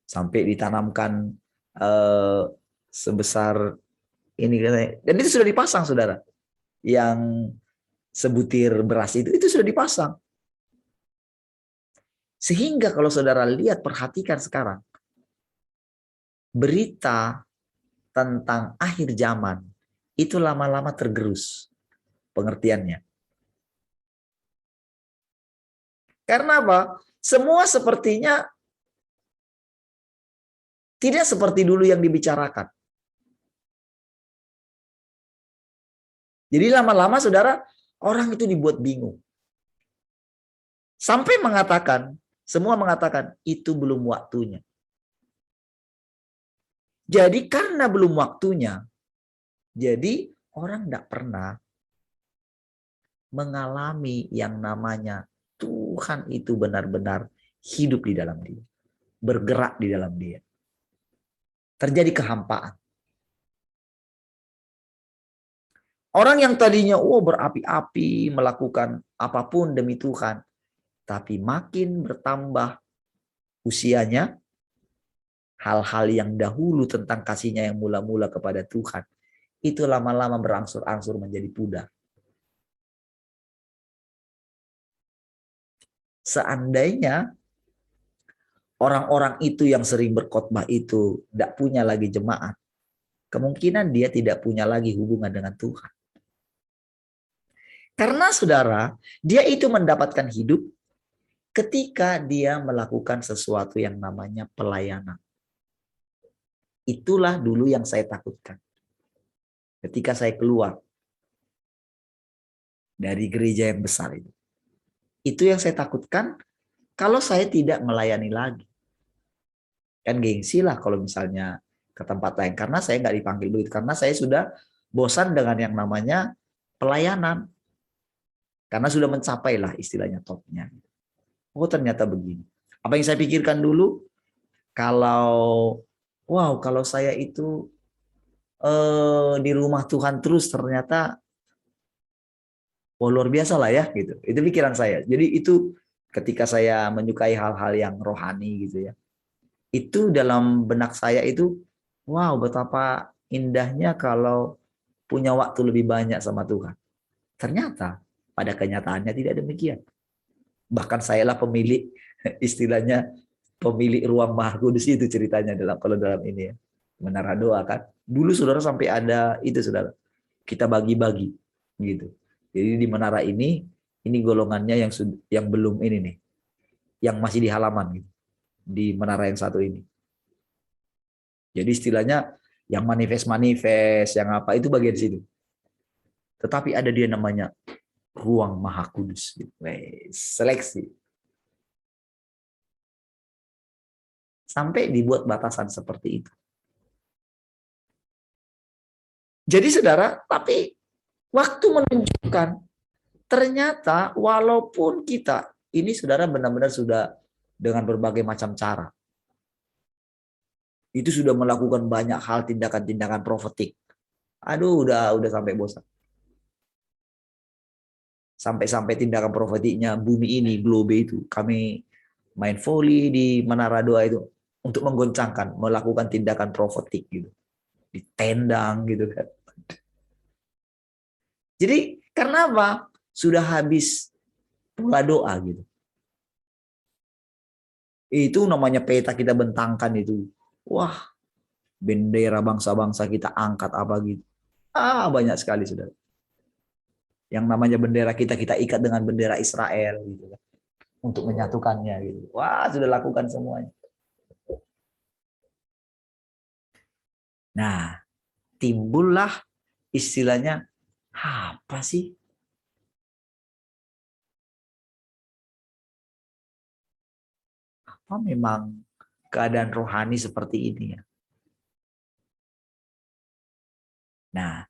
Sampai ditanamkan sebesar ini dan itu sudah dipasang saudara. Yang sebutir beras itu sudah dipasang. Sehingga kalau saudara lihat, perhatikan sekarang. Berita tentang akhir zaman itu lama-lama tergerus pengertiannya. Karena apa? Semua sepertinya tidak seperti dulu yang dibicarakan. Jadi lama-lama saudara, orang itu dibuat bingung. Sampai semua mengatakan itu belum waktunya. Jadi karena belum waktunya, jadi orang tidak pernah mengalami yang namanya Tuhan itu benar-benar hidup di dalam dia. Bergerak di dalam dia. Terjadi kehampaan. Orang yang tadinya berapi-api melakukan apapun demi Tuhan, tapi makin bertambah usianya, hal-hal yang dahulu tentang kasihnya yang mula-mula kepada Tuhan, itu lama-lama berangsur-angsur menjadi pudar. Seandainya orang-orang itu yang sering berkhotbah itu tidak punya lagi jemaat, kemungkinan dia tidak punya lagi hubungan dengan Tuhan. Karena saudara, dia itu mendapatkan hidup ketika dia melakukan sesuatu yang namanya pelayanan. Itulah dulu yang saya takutkan. Ketika saya keluar dari gereja yang besar itu. Itu yang saya takutkan kalau saya tidak melayani lagi. Kan gengsi lah kalau misalnya ke tempat lain. Karena saya nggak dipanggil begitu. Karena saya sudah bosan dengan yang namanya pelayanan. Karena sudah mencapai lah istilahnya topnya. Oh ternyata begini. Apa yang saya pikirkan dulu, kalau saya itu di rumah Tuhan terus, ternyata luar biasa lah ya gitu. Itu pikiran saya. Jadi itu ketika saya menyukai hal-hal yang rohani gitu ya. Itu dalam benak saya itu, betapa indahnya kalau punya waktu lebih banyak sama Tuhan. Ternyata pada kenyataannya tidak demikian. Bahkan sayalah pemilik, istilahnya pemilik ruang Maha Kudus itu ceritanya kalau dalam ini ya. Menara doa kan. Dulu saudara sampai ada itu saudara. Kita bagi-bagi gitu. Jadi di menara ini golongannya yang belum ini nih. Yang masih di halaman gitu. Di menara yang satu ini. Jadi istilahnya yang manifest, yang apa itu bagian situ. Tetapi ada dia namanya ruang Maha Kudus. Gitu. Seleksi. Sampai dibuat batasan seperti itu. Jadi saudara, tapi waktu menunjukkan ternyata walaupun kita, ini saudara benar-benar sudah dengan berbagai macam cara. Itu sudah melakukan banyak hal tindakan-tindakan profetik. Aduh, udah sampai bosan. Sampai tindakan profetiknya bumi ini, globe itu. Kami main volley di Menara Doa itu untuk menggoncangkan, melakukan tindakan profetik gitu. Ditendang gitu kan. Jadi karena apa? Sudah habis pula doa gitu. Itu namanya peta kita bentangkan itu. Wah, bendera bangsa-bangsa kita angkat apa gitu. Banyak sekali saudara. Yang namanya bendera kita ikat dengan bendera Israel gitu kan. Untuk menyatukannya gitu. Wah, sudah lakukan semuanya. Nah, timbullah istilahnya apa sih? Apa memang keadaan rohani seperti ini ya? Nah,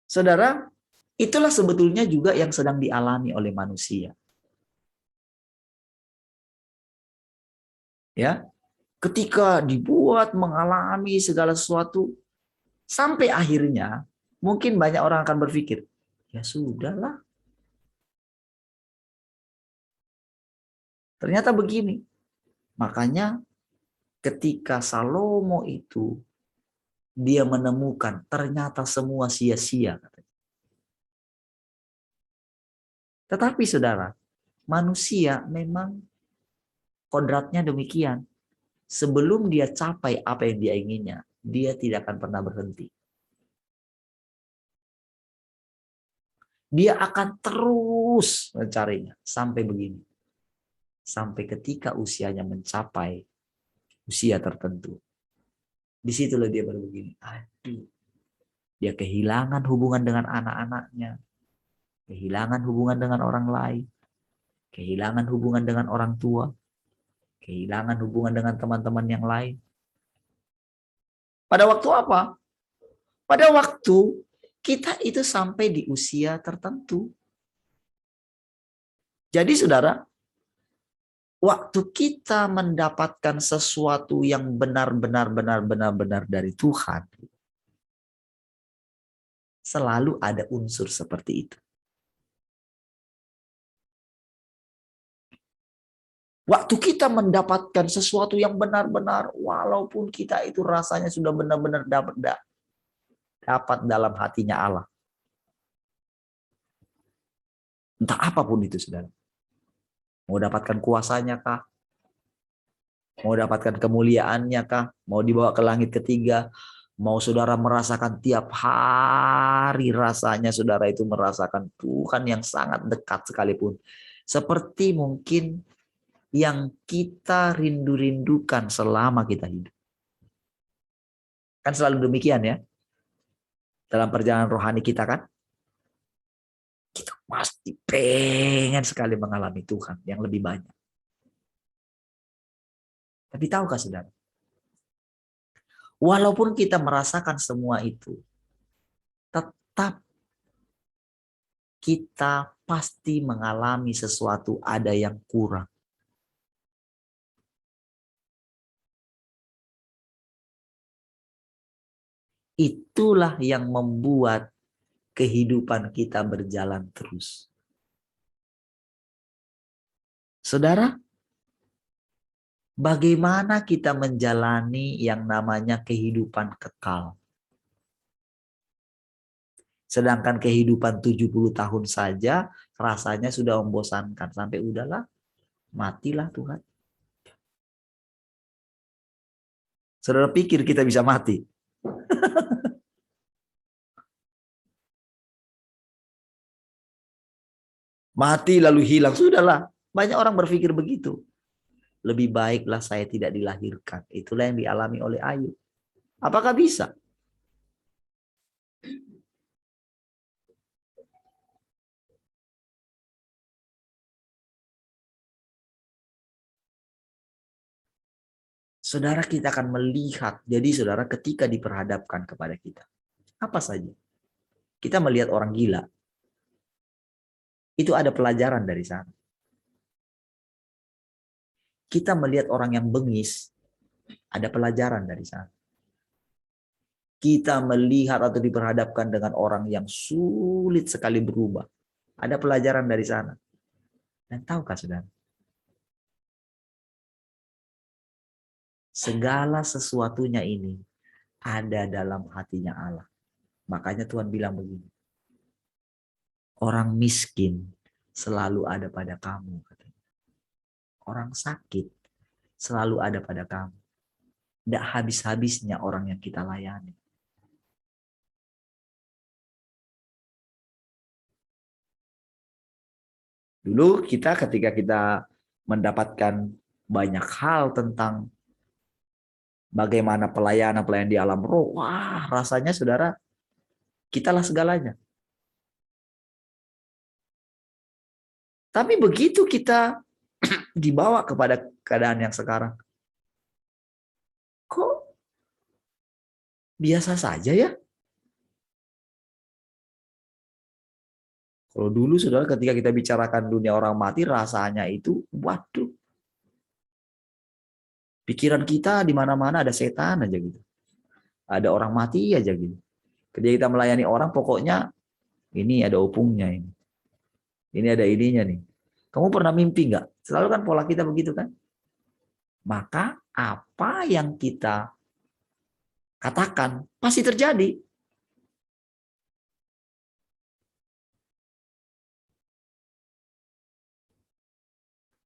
saudara, itulah sebetulnya juga yang sedang dialami oleh manusia. Ya, ketika dibuat mengalami segala sesuatu, sampai akhirnya mungkin banyak orang akan berpikir, ya sudahlah. Ternyata begini. Makanya ketika Salomo itu dia menemukan ternyata semua sia-sia. Tetapi saudara, manusia memang kodratnya demikian. Sebelum dia capai apa yang dia inginnya, dia tidak akan pernah berhenti. Dia akan terus mencarinya sampai begini. Sampai ketika usianya mencapai usia tertentu. Disitulah dia baru begini. Aduh. Dia kehilangan hubungan dengan anak-anaknya. Kehilangan hubungan dengan orang lain. Kehilangan hubungan dengan orang tua. Kehilangan hubungan dengan teman-teman yang lain. Pada waktu apa? Pada waktu kita itu sampai di usia tertentu. Jadi saudara, waktu kita mendapatkan sesuatu yang benar-benar dari Tuhan, selalu ada unsur seperti itu. Waktu kita mendapatkan sesuatu yang benar-benar, walaupun kita itu rasanya sudah benar-benar dapat dalam hatinya Allah. Entah apapun itu, saudara. Mau dapatkan kuasanya kah? Mau dapatkan kemuliaannya kah? Mau dibawa ke langit ketiga? Mau saudara merasakan tiap hari rasanya saudara itu merasakan Tuhan yang sangat dekat sekalipun. Seperti mungkin yang kita rindu-rindukan selama kita hidup. Kan selalu demikian ya. Dalam perjalanan rohani kita kan. pasti pengen sekali mengalami Tuhan yang lebih banyak. Tapi tahukah saudara? Walaupun kita merasakan semua itu, tetap kita pasti mengalami sesuatu ada yang kurang. Itulah yang membuat kehidupan kita berjalan terus. Saudara, bagaimana kita menjalani yang namanya kehidupan kekal? Sedangkan kehidupan 70 tahun saja rasanya sudah membosankan. Sampai udahlah, matilah Tuhan. Saudara pikir kita bisa mati? Mati lalu hilang, sudahlah. Banyak orang berpikir begitu. Lebih baiklah saya tidak dilahirkan. Itulah yang dialami oleh Ayub. Apakah bisa? Saudara, kita akan melihat. Jadi saudara, ketika diperhadapkan kepada kita, apa saja? Kita melihat orang gila. Itu ada pelajaran dari sana. Kita melihat orang yang bengis, ada pelajaran dari sana. Kita melihat atau diperhadapkan dengan orang yang sulit sekali berubah, ada pelajaran dari sana. Dan tahukah saudara? Segala sesuatunya ini ada dalam hatinya Allah. Makanya Tuhan bilang begini. Orang miskin selalu ada pada kamu. Orang sakit selalu ada pada kamu. Tidak habis-habisnya orang yang kita layani. Dulu ketika kita mendapatkan banyak hal tentang bagaimana pelayanan di alam roh, wah rasanya saudara, kitalah segalanya. Tapi begitu kita dibawa kepada keadaan yang sekarang, kok biasa saja ya? Kalau dulu saudara ketika kita bicarakan dunia orang mati, rasanya itu, waduh. Pikiran kita di mana-mana ada setan aja gitu. Ada orang mati aja gitu. Ketika kita melayani orang, pokoknya ini ada opungnya ini. Ini ada ininya nih. Kamu pernah mimpi nggak? Selalu kan pola kita begitu kan? Maka apa yang kita katakan pasti terjadi.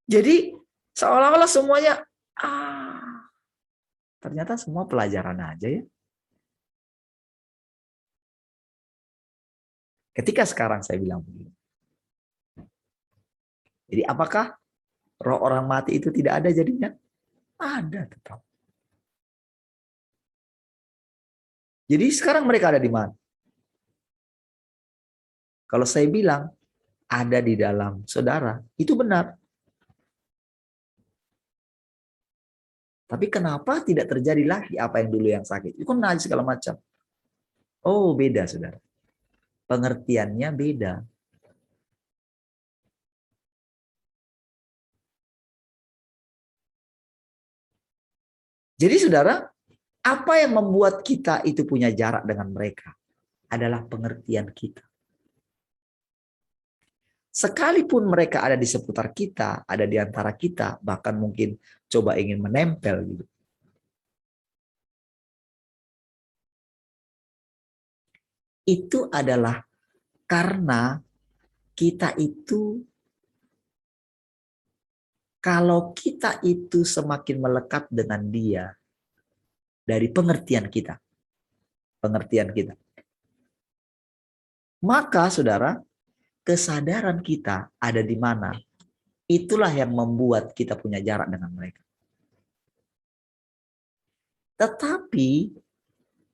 Jadi seolah-olah semuanya ternyata semua pelajaran aja ya. Ketika sekarang saya bilang begini. Jadi apakah roh orang mati itu tidak ada jadinya? Ada tetap. Jadi sekarang mereka ada di mana? Kalau saya bilang ada di dalam saudara, itu benar. Tapi kenapa tidak terjadi lagi apa yang dulu yang sakit? Itu kan najis segala macam. Oh, beda saudara. Pengertiannya beda. Jadi saudara, apa yang membuat kita itu punya jarak dengan mereka adalah pengertian kita. Sekalipun mereka ada di seputar kita, ada di antara kita, bahkan mungkin coba ingin menempel gitu. Itu adalah karena kita itu, kalau kita itu semakin melekat dengan dia, dari pengertian kita, maka saudara, kesadaran kita ada di mana, itulah yang membuat kita punya jarak dengan mereka. Tetapi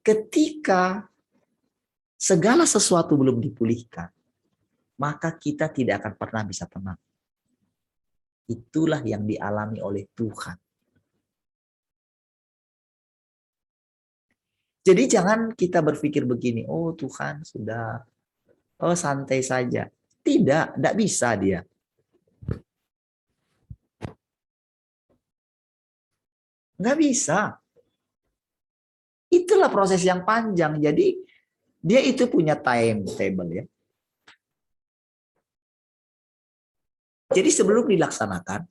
ketika segala sesuatu belum dipulihkan, maka kita tidak akan pernah bisa tenang. Itulah yang dialami oleh Tuhan. Jadi jangan kita berpikir begini, oh Tuhan sudah, oh santai saja. Tidak bisa dia. Nggak bisa. Itulah proses yang panjang. Jadi dia itu punya timetable ya. Jadi sebelum dilaksanakan,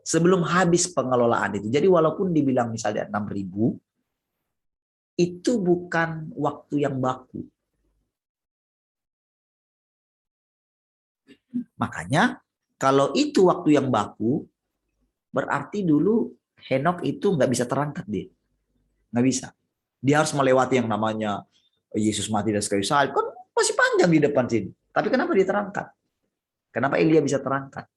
sebelum habis pengelolaan itu, jadi walaupun dibilang misalnya 6.000, itu bukan waktu yang baku. Makanya kalau itu waktu yang baku, berarti dulu Henok itu nggak bisa terangkat dia. Nggak bisa. Dia harus melewati yang namanya Yesus mati dan kayu salib. Kan masih panjang di depan sini. Tapi kenapa dia terangkat? Kenapa Elia bisa terangkat?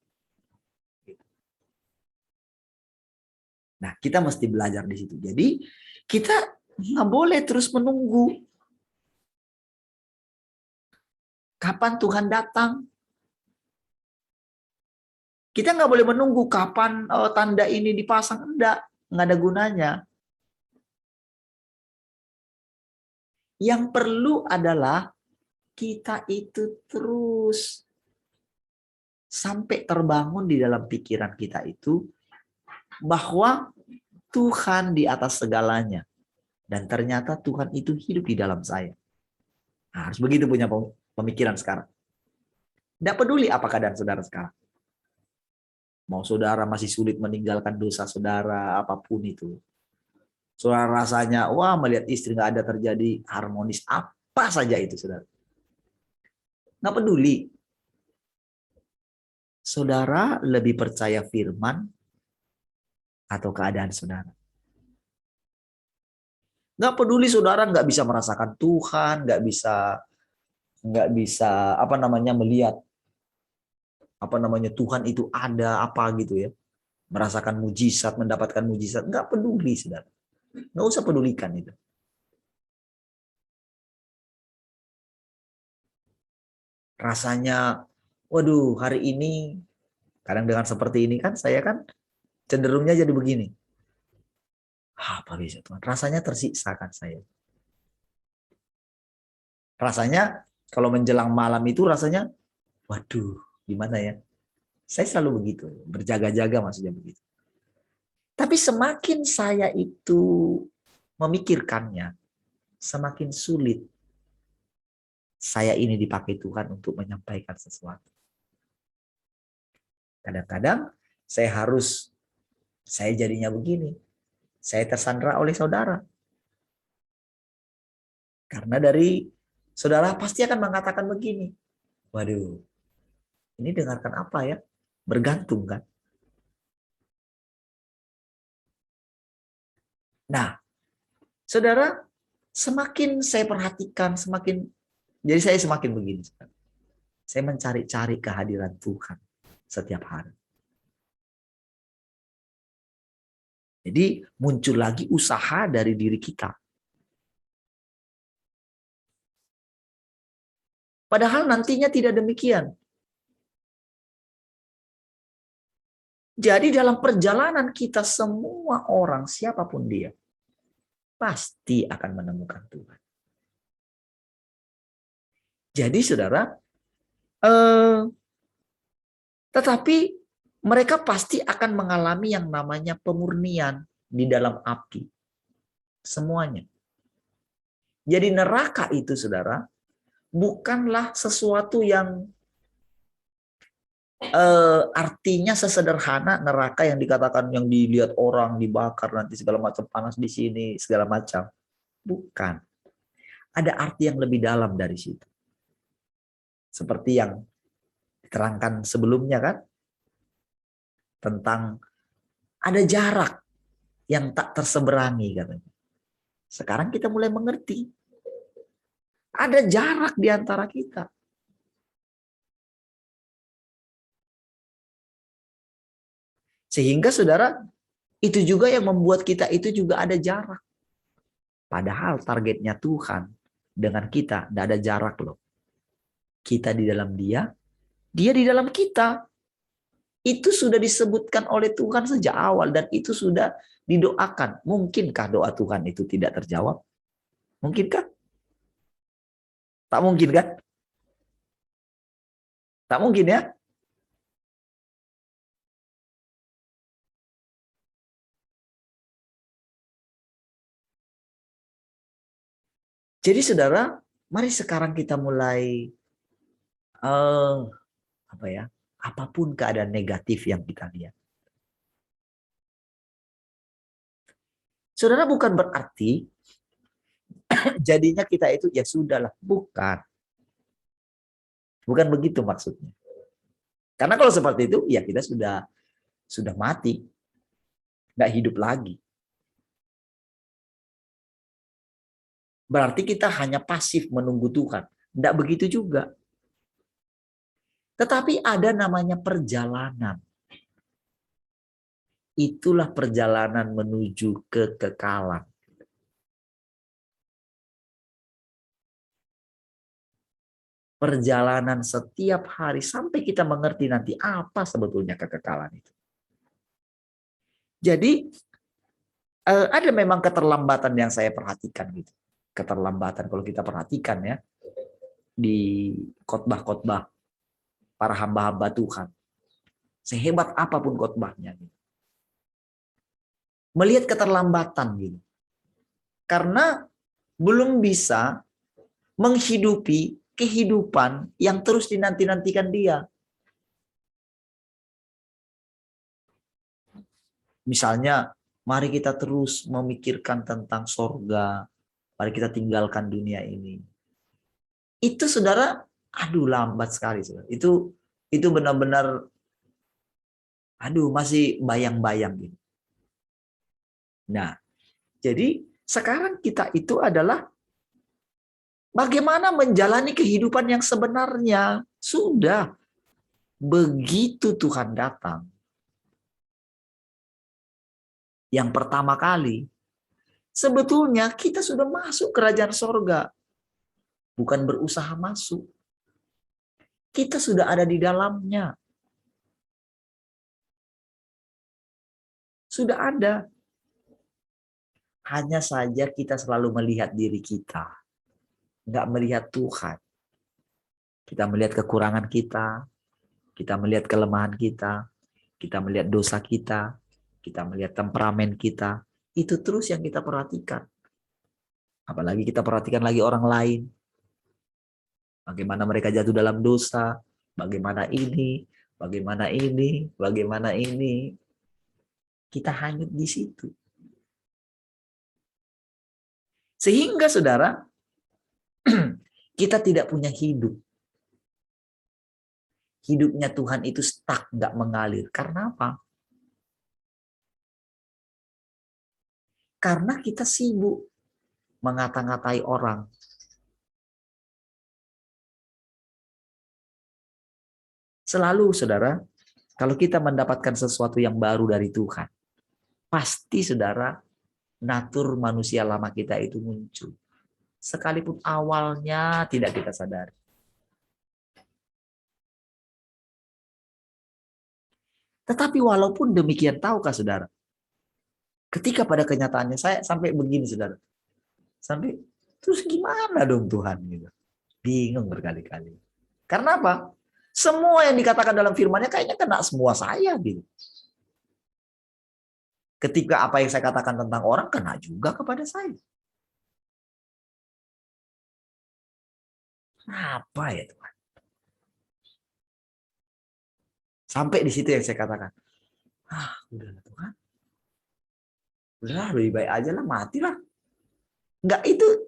Nah, kita mesti belajar di situ. Jadi, kita nggak boleh terus menunggu. Kapan Tuhan datang? Kita nggak boleh menunggu kapan tanda ini dipasang. Nggak ada gunanya. Yang perlu adalah kita itu terus sampai terbangun di dalam pikiran kita itu bahwa Tuhan di atas segalanya. Dan ternyata Tuhan itu hidup di dalam saya. Nah, harus begitu punya pemikiran sekarang. Tidak peduli apa keadaan saudara sekarang. Mau saudara masih sulit meninggalkan dosa saudara, apapun itu. Saudara rasanya, wah melihat istri nggak ada terjadi harmonis, apa saja itu saudara. Nggak peduli. Saudara lebih percaya firman atau keadaan saudara. Nggak peduli saudara nggak bisa merasakan Tuhan, nggak bisa melihat Tuhan itu ada apa gitu ya, merasakan mujizat, mendapatkan mujizat, nggak peduli saudara, nggak usah pedulikan itu. Rasanya, waduh hari ini kadang dengan seperti ini kan saya kan cenderungnya jadi begini. Apa bisa Tuhan? Rasanya tersiksa kan saya. Rasanya kalau menjelang malam itu rasanya, waduh gimana ya? Saya selalu begitu, berjaga-jaga maksudnya begitu. Tapi semakin saya itu memikirkannya, semakin sulit saya ini dipakai Tuhan untuk menyampaikan sesuatu. Kadang-kadang saya jadinya begini. Saya tersandra oleh saudara. Karena dari saudara pasti akan mengatakan begini. Waduh, ini dengarkan apa ya? Bergantung kan? Nah, saudara, semakin saya perhatikan, jadi saya semakin begini. Saya mencari-cari kehadiran Tuhan setiap hari. Jadi muncul lagi usaha dari diri kita. Padahal nantinya tidak demikian. Jadi dalam perjalanan kita semua orang, siapapun dia, pasti akan menemukan Tuhan. Jadi saudara, tetapi mereka pasti akan mengalami yang namanya pemurnian di dalam api. Semuanya. Jadi neraka itu saudara, bukanlah sesuatu yang artinya sesederhana neraka yang dikatakan yang dilihat orang dibakar nanti segala macam panas di sini segala macam. Bukan. Ada arti yang lebih dalam dari situ. Seperti yang diterangkan sebelumnya kan, tentang ada jarak yang tak terseberangi katanya. Sekarang kita mulai mengerti. Ada jarak di antara kita. Sehingga saudara, itu juga yang membuat kita itu juga ada jarak. Padahal targetnya Tuhan dengan kita tidak ada jarak loh. Kita di dalam dia, dia di dalam kita. Itu sudah disebutkan oleh Tuhan sejak awal dan itu sudah didoakan. Mungkinkah doa Tuhan itu tidak terjawab? Mungkinkah? Tak mungkin kan? Tak mungkin ya? Jadi saudara, mari sekarang kita mulai apa ya? Apapun keadaan negatif yang kita lihat. Saudara, bukan berarti jadinya kita itu ya sudahlah, bukan. Bukan begitu maksudnya. Karena kalau seperti itu ya kita sudah mati. Nggak hidup lagi. Berarti kita hanya pasif menunggu Tuhan. Nggak begitu juga. Tetapi ada namanya perjalanan. Itulah perjalanan menuju kekekalan. Perjalanan setiap hari sampai kita mengerti nanti apa sebetulnya kekekalan itu. Jadi ada memang keterlambatan yang saya perhatikan gitu. Keterlambatan kalau kita perhatikan ya di khotbah-khotbah para hamba-hamba Tuhan. Sehebat apapun khotbahnya gitu. Melihat keterlambatan gitu. Karena belum bisa menghidupi kehidupan yang terus dinanti-nantikan dia. Misalnya, mari kita terus memikirkan tentang sorga. Mari kita tinggalkan dunia ini. Itu saudara, aduh lambat sekali. Saudara. Itu benar-benar, aduh masih bayang-bayang gitu. Nah, jadi sekarang kita itu adalah bagaimana menjalani kehidupan yang sebenarnya. Sudah. Begitu Tuhan datang. Yang pertama kali. Sebetulnya kita sudah masuk kerajaan sorga. Bukan berusaha masuk. Kita sudah ada di dalamnya. Sudah ada. Hanya saja kita selalu melihat diri kita. Nggak melihat Tuhan. Kita melihat kekurangan kita. Kita melihat kelemahan kita. Kita melihat dosa kita. Kita melihat temperamen kita. Itu terus yang kita perhatikan. Apalagi kita perhatikan lagi orang lain. Bagaimana mereka jatuh dalam dosa. Bagaimana ini. Bagaimana ini. Bagaimana ini. Kita hanyut di situ. Sehingga saudara, kita tidak punya hidup. Hidupnya Tuhan itu stuck, nggak mengalir. Karena apa? Karena kita sibuk mengata-ngatai orang. Selalu, saudara, kalau kita mendapatkan sesuatu yang baru dari Tuhan, pasti, saudara, natur manusia lama kita itu muncul. Sekalipun awalnya tidak kita sadari. Tetapi walaupun demikian, tahukah saudara? Ketika pada kenyataannya saya sampai begini, saudara. Sampai, terus gimana dong Tuhan? Gitu. Bingung berkali-kali. Karena apa? Semua yang dikatakan dalam firman-Nya kayaknya kena semua saya. Gitu. Ketika apa yang saya katakan tentang orang, kena juga kepada saya. Apa ya Tuhan? Sampai di situ yang saya katakan. Udahlah Tuhan. Udah lebih baik aja lah, matilah. Enggak,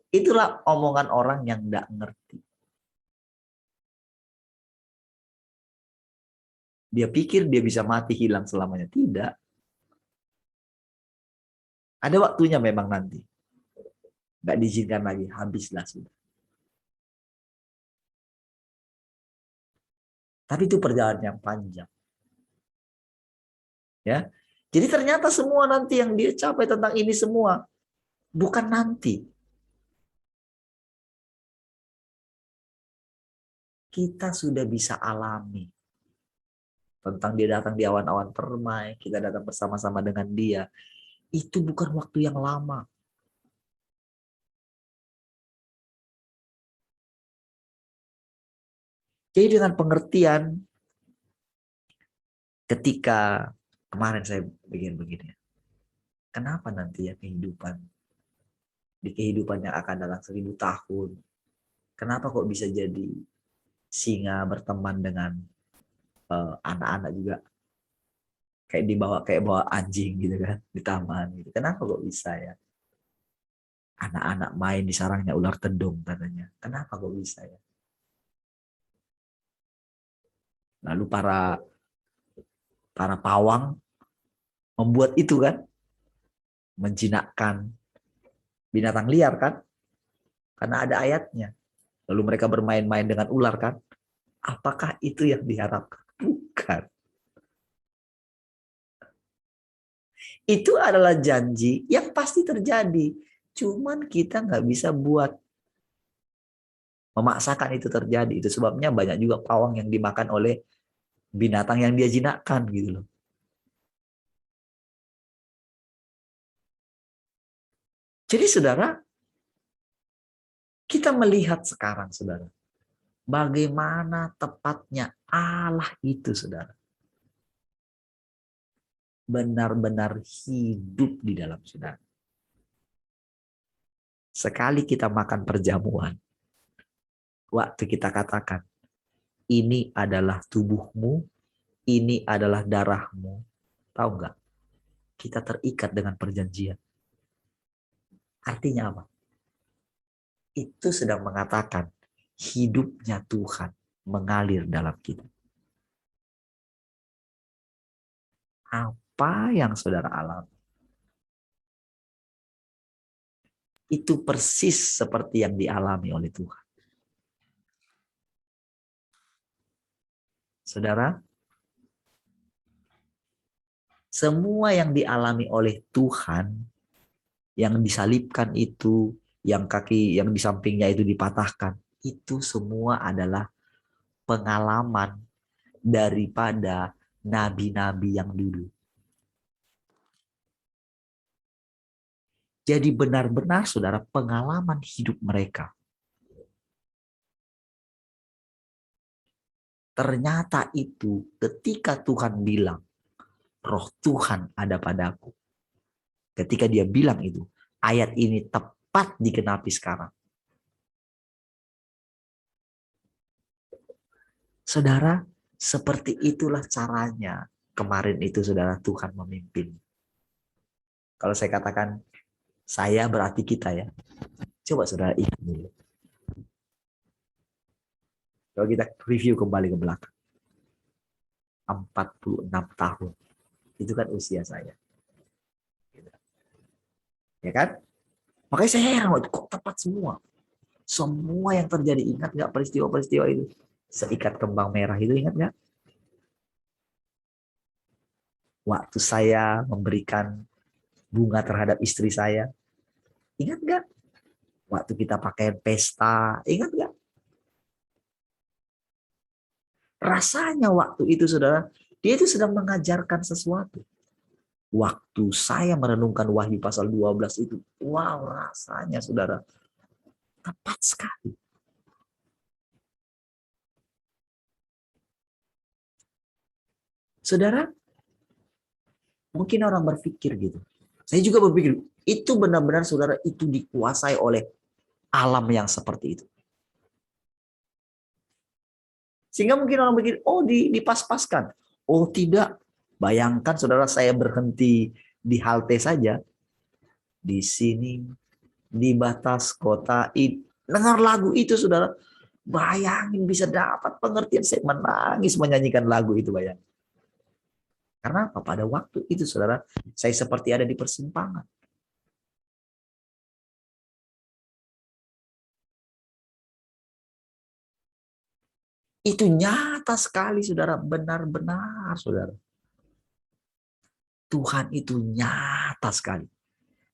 itulah omongan orang yang enggak ngerti. Dia pikir dia bisa mati hilang selamanya. Tidak. Ada waktunya memang nanti. Enggak diizinkan lagi, habislah sudah. Tapi itu perjalanan yang panjang. Ya. Jadi ternyata semua nanti yang dia capai tentang ini semua bukan nanti. kita sudah bisa alami. Tentang dia datang di awan-awan permai, kita datang bersama-sama dengan dia. Itu bukan waktu yang lama. Jadi dengan pengertian, ketika kemarin saya bikin begini, kenapa nanti ya kehidupan, di kehidupan yang akan datang 1000 tahun, kenapa kok bisa jadi singa berteman dengan anak-anak juga, kayak bawa anjing gitu kan di taman gitu. Kenapa kok bisa ya? Anak-anak main di sarangnya ular tedung katanya. Kenapa kok bisa ya? Lalu para pawang membuat itu kan, menjinakkan binatang liar kan, karena ada ayatnya. Lalu mereka bermain-main dengan ular kan. Apakah itu yang diharapkan? Bukan. Itu adalah janji yang pasti terjadi. Cuman kita nggak bisa buat memaksakan itu terjadi. Itu sebabnya banyak juga pawang yang dimakan oleh binatang yang dia jinakkan gitu loh. Jadi saudara, kita melihat sekarang saudara, bagaimana tepatnya Allah itu saudara. Benar-benar hidup di dalam saudara. Sekali kita makan perjamuan, waktu kita katakan, ini adalah tubuhmu, ini adalah darahmu. Tahu nggak? Kita terikat dengan perjanjian. Artinya apa? Itu sedang mengatakan hidupnya Tuhan mengalir dalam kita. Apa yang saudara alami? Itu persis seperti yang dialami oleh Tuhan. Saudara, semua yang dialami oleh Tuhan, yang disalibkan itu, yang kaki yang di sampingnya itu dipatahkan, itu semua adalah pengalaman daripada nabi-nabi yang dulu. Jadi benar-benar saudara pengalaman hidup mereka. Ternyata itu ketika Tuhan bilang, roh Tuhan ada padaku. Ketika dia bilang itu, ayat ini tepat dikenapi sekarang. Saudara, seperti itulah caranya kemarin itu saudara Tuhan memimpin. Kalau saya katakan, saya berarti kita ya. Coba saudara ingat dulu. Kalau kita review kembali ke belakang. 46 tahun. Itu kan usia saya. Ya kan? Makanya saya heran, kok tepat semua. Semua yang terjadi, ingat nggak peristiwa-peristiwa itu? Seikat kembang merah itu ingat nggak? Waktu saya memberikan bunga terhadap istri saya, ingat nggak? Waktu kita pakai pesta, ingat nggak? Rasanya waktu itu saudara, dia itu sedang mengajarkan sesuatu. Waktu saya merenungkan Wahyu pasal 12 itu, wow rasanya saudara, tepat sekali. Saudara, mungkin orang berpikir gitu. Saya juga berpikir, itu benar-benar saudara itu dikuasai oleh alam yang seperti itu. Sehingga mungkin orang berpikir, oh dipas-paskan. Oh tidak, bayangkan saudara saya berhenti di halte saja. Di sini, di batas kota, dengar lagu itu saudara. Bayangin bisa dapat pengertian, saya menangis menyanyikan lagu itu bayangin. Karena apa? Pada waktu itu saudara, saya seperti ada di persimpangan. Itu nyata sekali saudara, benar-benar saudara. Tuhan itu nyata sekali.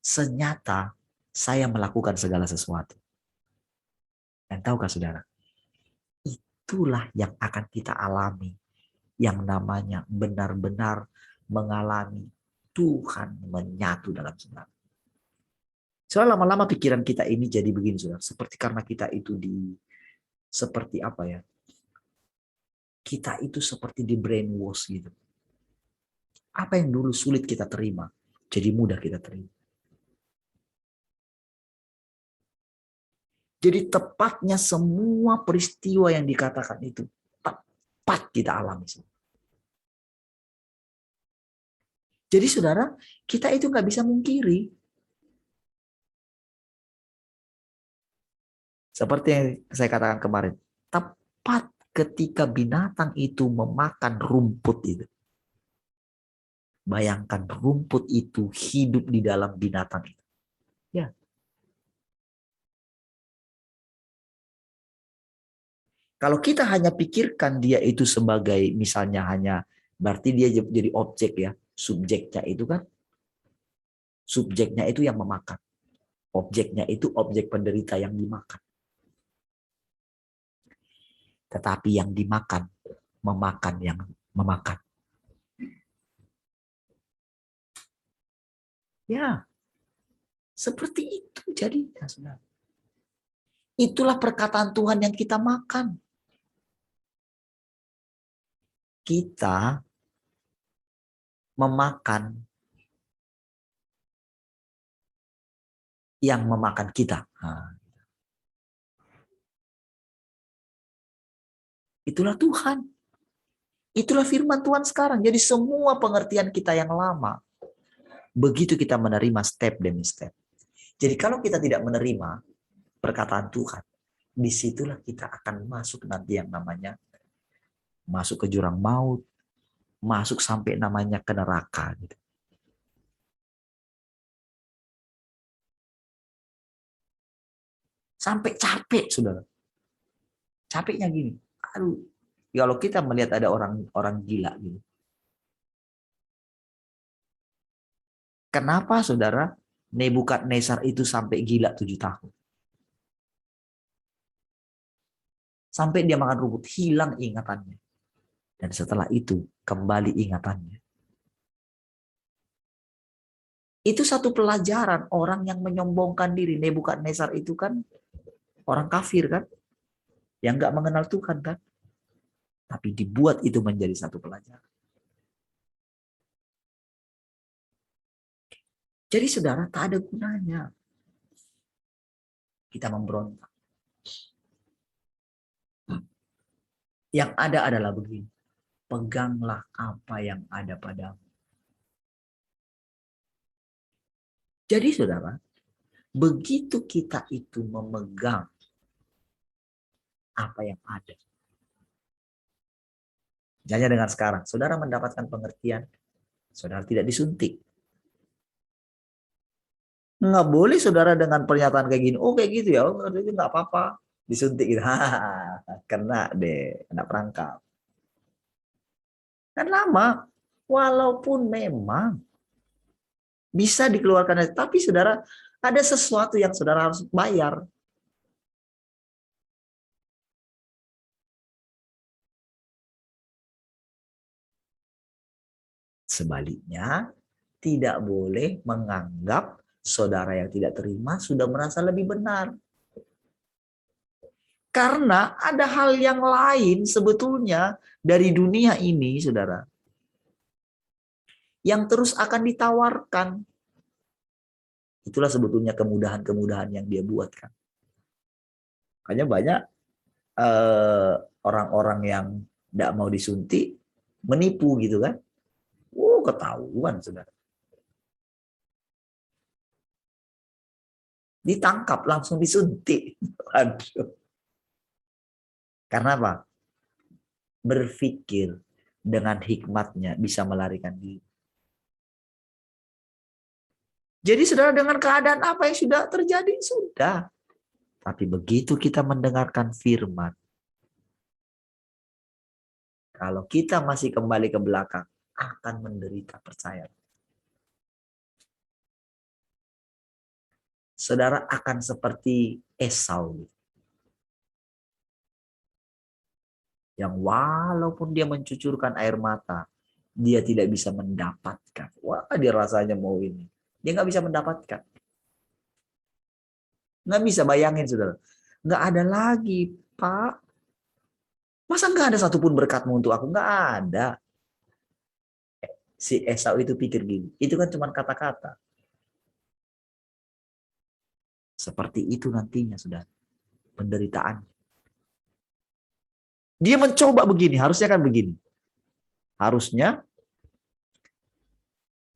Senyata saya melakukan segala sesuatu. Dan tahukah saudara, itulah yang akan kita alami. Yang namanya benar-benar mengalami Tuhan menyatu dalam saudara. Soalnya lama-lama pikiran kita ini jadi begini, saudara. Seperti karena kita itu seperti apa ya? Kita itu seperti di brainwash gitu. Apa yang dulu sulit kita terima, jadi mudah kita terima. Jadi tepatnya semua peristiwa yang dikatakan itu tepat kita alami. Jadi saudara, kita itu nggak bisa mungkiri. Seperti yang saya katakan kemarin, tepat ketika binatang itu memakan rumput itu. Bayangkan rumput itu hidup di dalam binatang itu. Ya. Kalau kita hanya pikirkan dia itu sebagai misalnya hanya, berarti dia jadi objek ya. Subjeknya itu kan. Subjeknya itu yang memakan. Objeknya itu objek penderita yang dimakan. Tetapi yang dimakan, memakan yang memakan. Ya, seperti itu jadinya, saudara. Itulah perkataan Tuhan yang kita makan. Kita memakan yang memakan kita. Nah, itulah Tuhan. Itulah firman Tuhan sekarang. Jadi semua pengertian kita yang lama, begitu kita menerima step demi step. Jadi kalau kita tidak menerima perkataan Tuhan, disitulah kita akan masuk nanti yang namanya masuk ke jurang maut, masuk sampai namanya ke neraka. Gitu. Sampai capek, saudara. Capeknya gini, aduh, kalau kita melihat ada orang gila gitu. Kenapa saudara Nebukadnezar itu sampai gila 7 tahun? Sampai dia makan rumput, hilang ingatannya. Dan setelah itu kembali ingatannya. Itu satu pelajaran orang yang menyombongkan diri. Nebukadnezar itu kan orang kafir kan. Yang nggak mengenal Tuhan kan. Tapi dibuat itu menjadi satu pelajaran. Jadi saudara, tak ada gunanya kita memberontak. Yang ada adalah begini. Peganglah apa yang ada padamu. Jadi saudara, begitu kita itu memegang apa yang ada. Misalnya dengan sekarang, saudara mendapatkan pengertian, saudara tidak disuntik. Nggak boleh saudara dengan pernyataan kayak gini, oh kayak gitu ya, oh nggak apa-apa, disuntik gitu. Kena deh, kena perangkap. Kan lama, walaupun memang bisa dikeluarkan, tapi saudara ada sesuatu yang saudara harus bayar. Sebaliknya, tidak boleh menganggap saudara yang tidak terima sudah merasa lebih benar. Karena ada hal yang lain sebetulnya dari dunia ini, saudara, yang terus akan ditawarkan. Itulah sebetulnya kemudahan-kemudahan yang dia buatkan. Makanya banyak orang-orang yang tidak mau disuntik menipu gitu kan. Ketahuan saudara. Ditangkap langsung disuntik. Aduh. Karena apa? Berpikir dengan hikmatnya bisa melarikan diri. Jadi saudara dengan keadaan apa yang sudah terjadi, sudah. Tapi begitu kita mendengarkan firman, kalau kita masih kembali ke belakang, akan menderita, percaya. Saudara akan seperti Esau. Yang walaupun dia mencucurkan air mata, dia tidak bisa mendapatkan. Wah, dia rasanya mau ini. Dia nggak bisa mendapatkan. Nggak bisa bayangin, saudara. Nggak ada lagi, Pak. Masa nggak ada satupun berkatmu untuk aku? Nggak ada. Si Esau itu pikir gini. Itu kan cuma kata-kata. Seperti itu nantinya, saudara. Penderitaan. Dia mencoba begini. Harusnya kan begini. Harusnya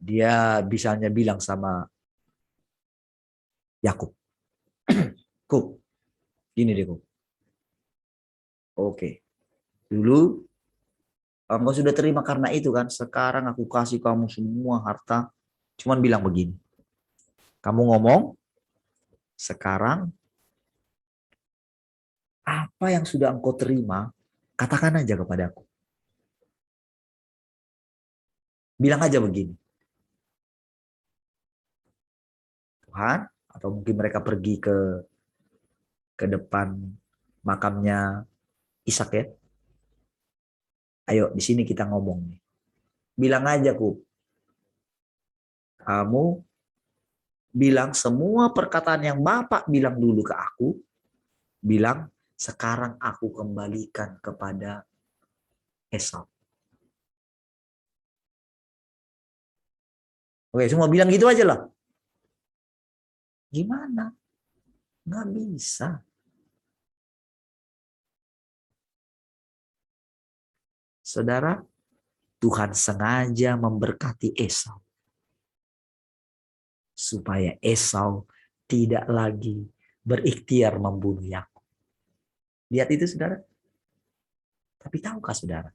dia bisanya bilang sama Yakub. Kuk, gini deh, Kuk. Oke. Dulu engkau sudah terima karena itu kan. Sekarang aku kasih kamu semua harta. Cuman bilang begini. Kamu ngomong, sekarang apa yang sudah engkau terima, katakan aja kepadaku. Bilang aja begini. Tuhan, atau mungkin mereka pergi ke depan makamnya Ishak ya. Ayo, di sini kita ngomong nih. Bilang aja, kamu bilang semua perkataan yang Bapak bilang dulu ke aku, bilang sekarang aku kembalikan kepada Esau. Oke, semua bilang gitu aja lah. Gimana? Nggak bisa. Saudara, Tuhan sengaja memberkati Esau. Supaya Esau tidak lagi berikhtiar membunuh Yakub. Lihat itu, saudara. Tapi tahukah, saudara?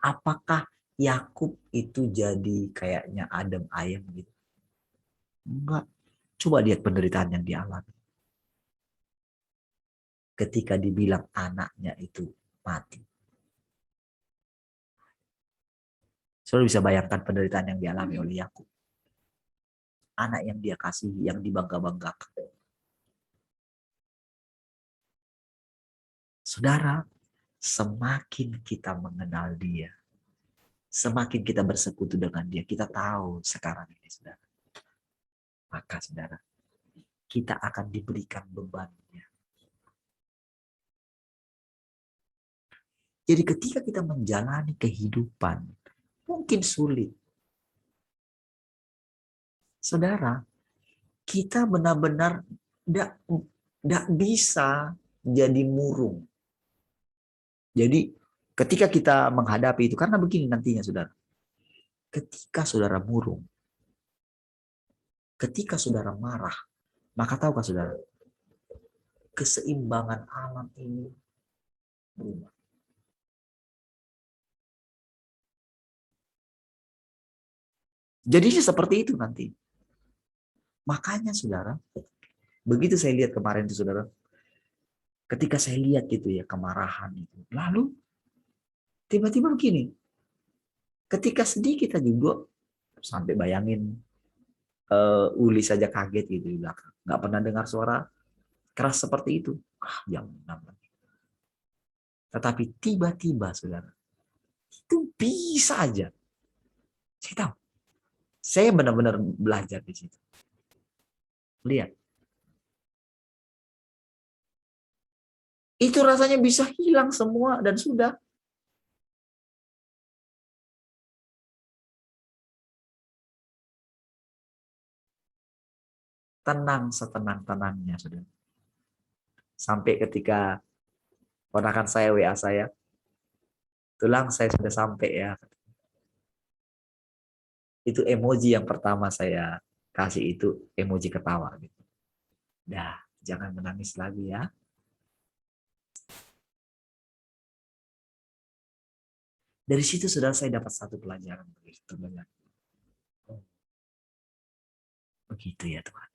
Apakah Yakub itu jadi kayaknya adem ayem gitu? Enggak. Coba lihat penderitaan yang dialami. Ketika dibilang anaknya itu mati. Saudara bisa bayangkan penderitaan yang dialami oleh Yakub. Anak yang dia kasih, yang dibangga-banggakan. Saudara, semakin kita mengenal dia, semakin kita bersekutu dengan dia, kita tahu sekarang ini, saudara. Maka, saudara, kita akan diberikan bebannya. Jadi ketika kita menjalani kehidupan, mungkin sulit. Saudara, kita benar-benar tidak bisa jadi murung. Jadi ketika kita menghadapi itu, karena begini nantinya, saudara. Ketika saudara murung, ketika saudara marah, maka tahukah saudara, keseimbangan alam ini berubah. Jadi seperti itu nanti. Makanya saudara, begitu saya lihat kemarin itu, saudara, ketika saya lihat gitu ya kemarahan itu, lalu tiba-tiba begini, ketika sedih kita juga sampai bayangin Uli saja kaget gitu di belakang, nggak pernah dengar suara keras seperti itu. Jam 6. Tetapi tiba-tiba, saudara, itu bisa aja. Saya tahu. Saya benar-benar belajar di situ. Lihat. Itu rasanya bisa hilang semua dan sudah. Tenang setenang-tenangnya, saudara. Sampai ketika ponakan saya WA saya, tulang saya sudah sampai ya. Itu emoji yang pertama saya kasih, itu emoji ketawa. Gitu. Dah, jangan menangis lagi ya. Dari situ saudara, saya dapat satu pelajaran. Begitu ya Tuhan.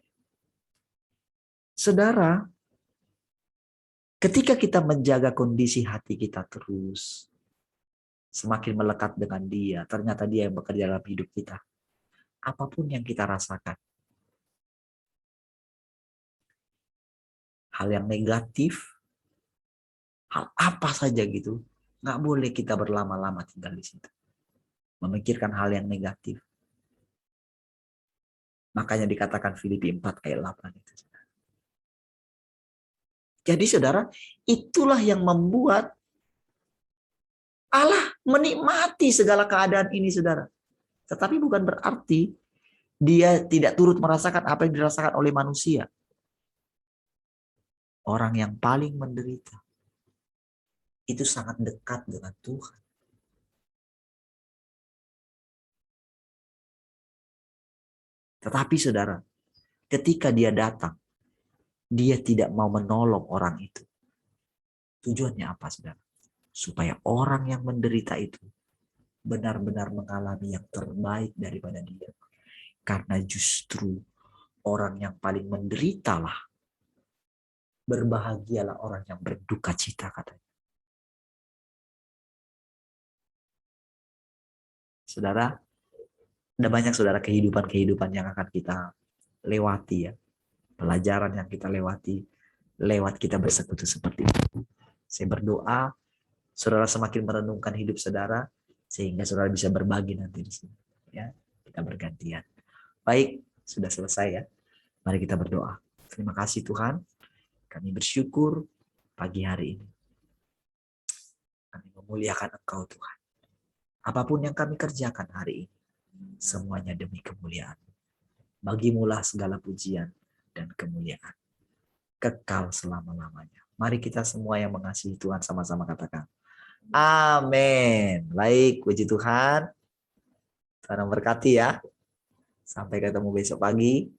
Saudara, ketika kita menjaga kondisi hati kita terus, semakin melekat dengan dia, ternyata dia yang bekerja dalam hidup kita. Apapun yang kita rasakan, hal yang negatif, hal apa saja gitu. Nggak boleh kita berlama-lama tinggal di situ. Memikirkan hal yang negatif. Makanya dikatakan Filipi 4 ayat 8 itu. Jadi saudara, itulah yang membuat Allah menikmati segala keadaan ini saudara. Tetapi bukan berarti dia tidak turut merasakan apa yang dirasakan oleh manusia. Orang yang paling menderita itu sangat dekat dengan Tuhan. Tetapi saudara, ketika dia datang, dia tidak mau menolong orang itu. Tujuannya apa saudara? Supaya orang yang menderita itu benar-benar mengalami yang terbaik daripada dia. Karena justru orang yang paling menderitalah, berbahagialah orang yang berduka cita katanya. Saudara, ada banyak saudara kehidupan yang akan kita lewati ya. Pelajaran yang kita lewati lewat kita bersekutu seperti itu. Saya berdoa saudara semakin merenungkan hidup saudara sehingga saudara bisa berbagi nanti di sini ya. Kita bergantian. Baik, sudah selesai ya. Mari kita berdoa. Terima kasih Tuhan. Kami bersyukur pagi hari ini. Kami memuliakan Engkau Tuhan. Apapun yang kami kerjakan hari ini, semuanya demi kemuliaan. Bagimulah segala pujian dan kemuliaan. Kekal selama-lamanya. Mari kita semua yang mengasihi Tuhan sama-sama katakan. Amin. Baik, puji Tuhan. Tuhan memberkati ya. Sampai ketemu besok pagi.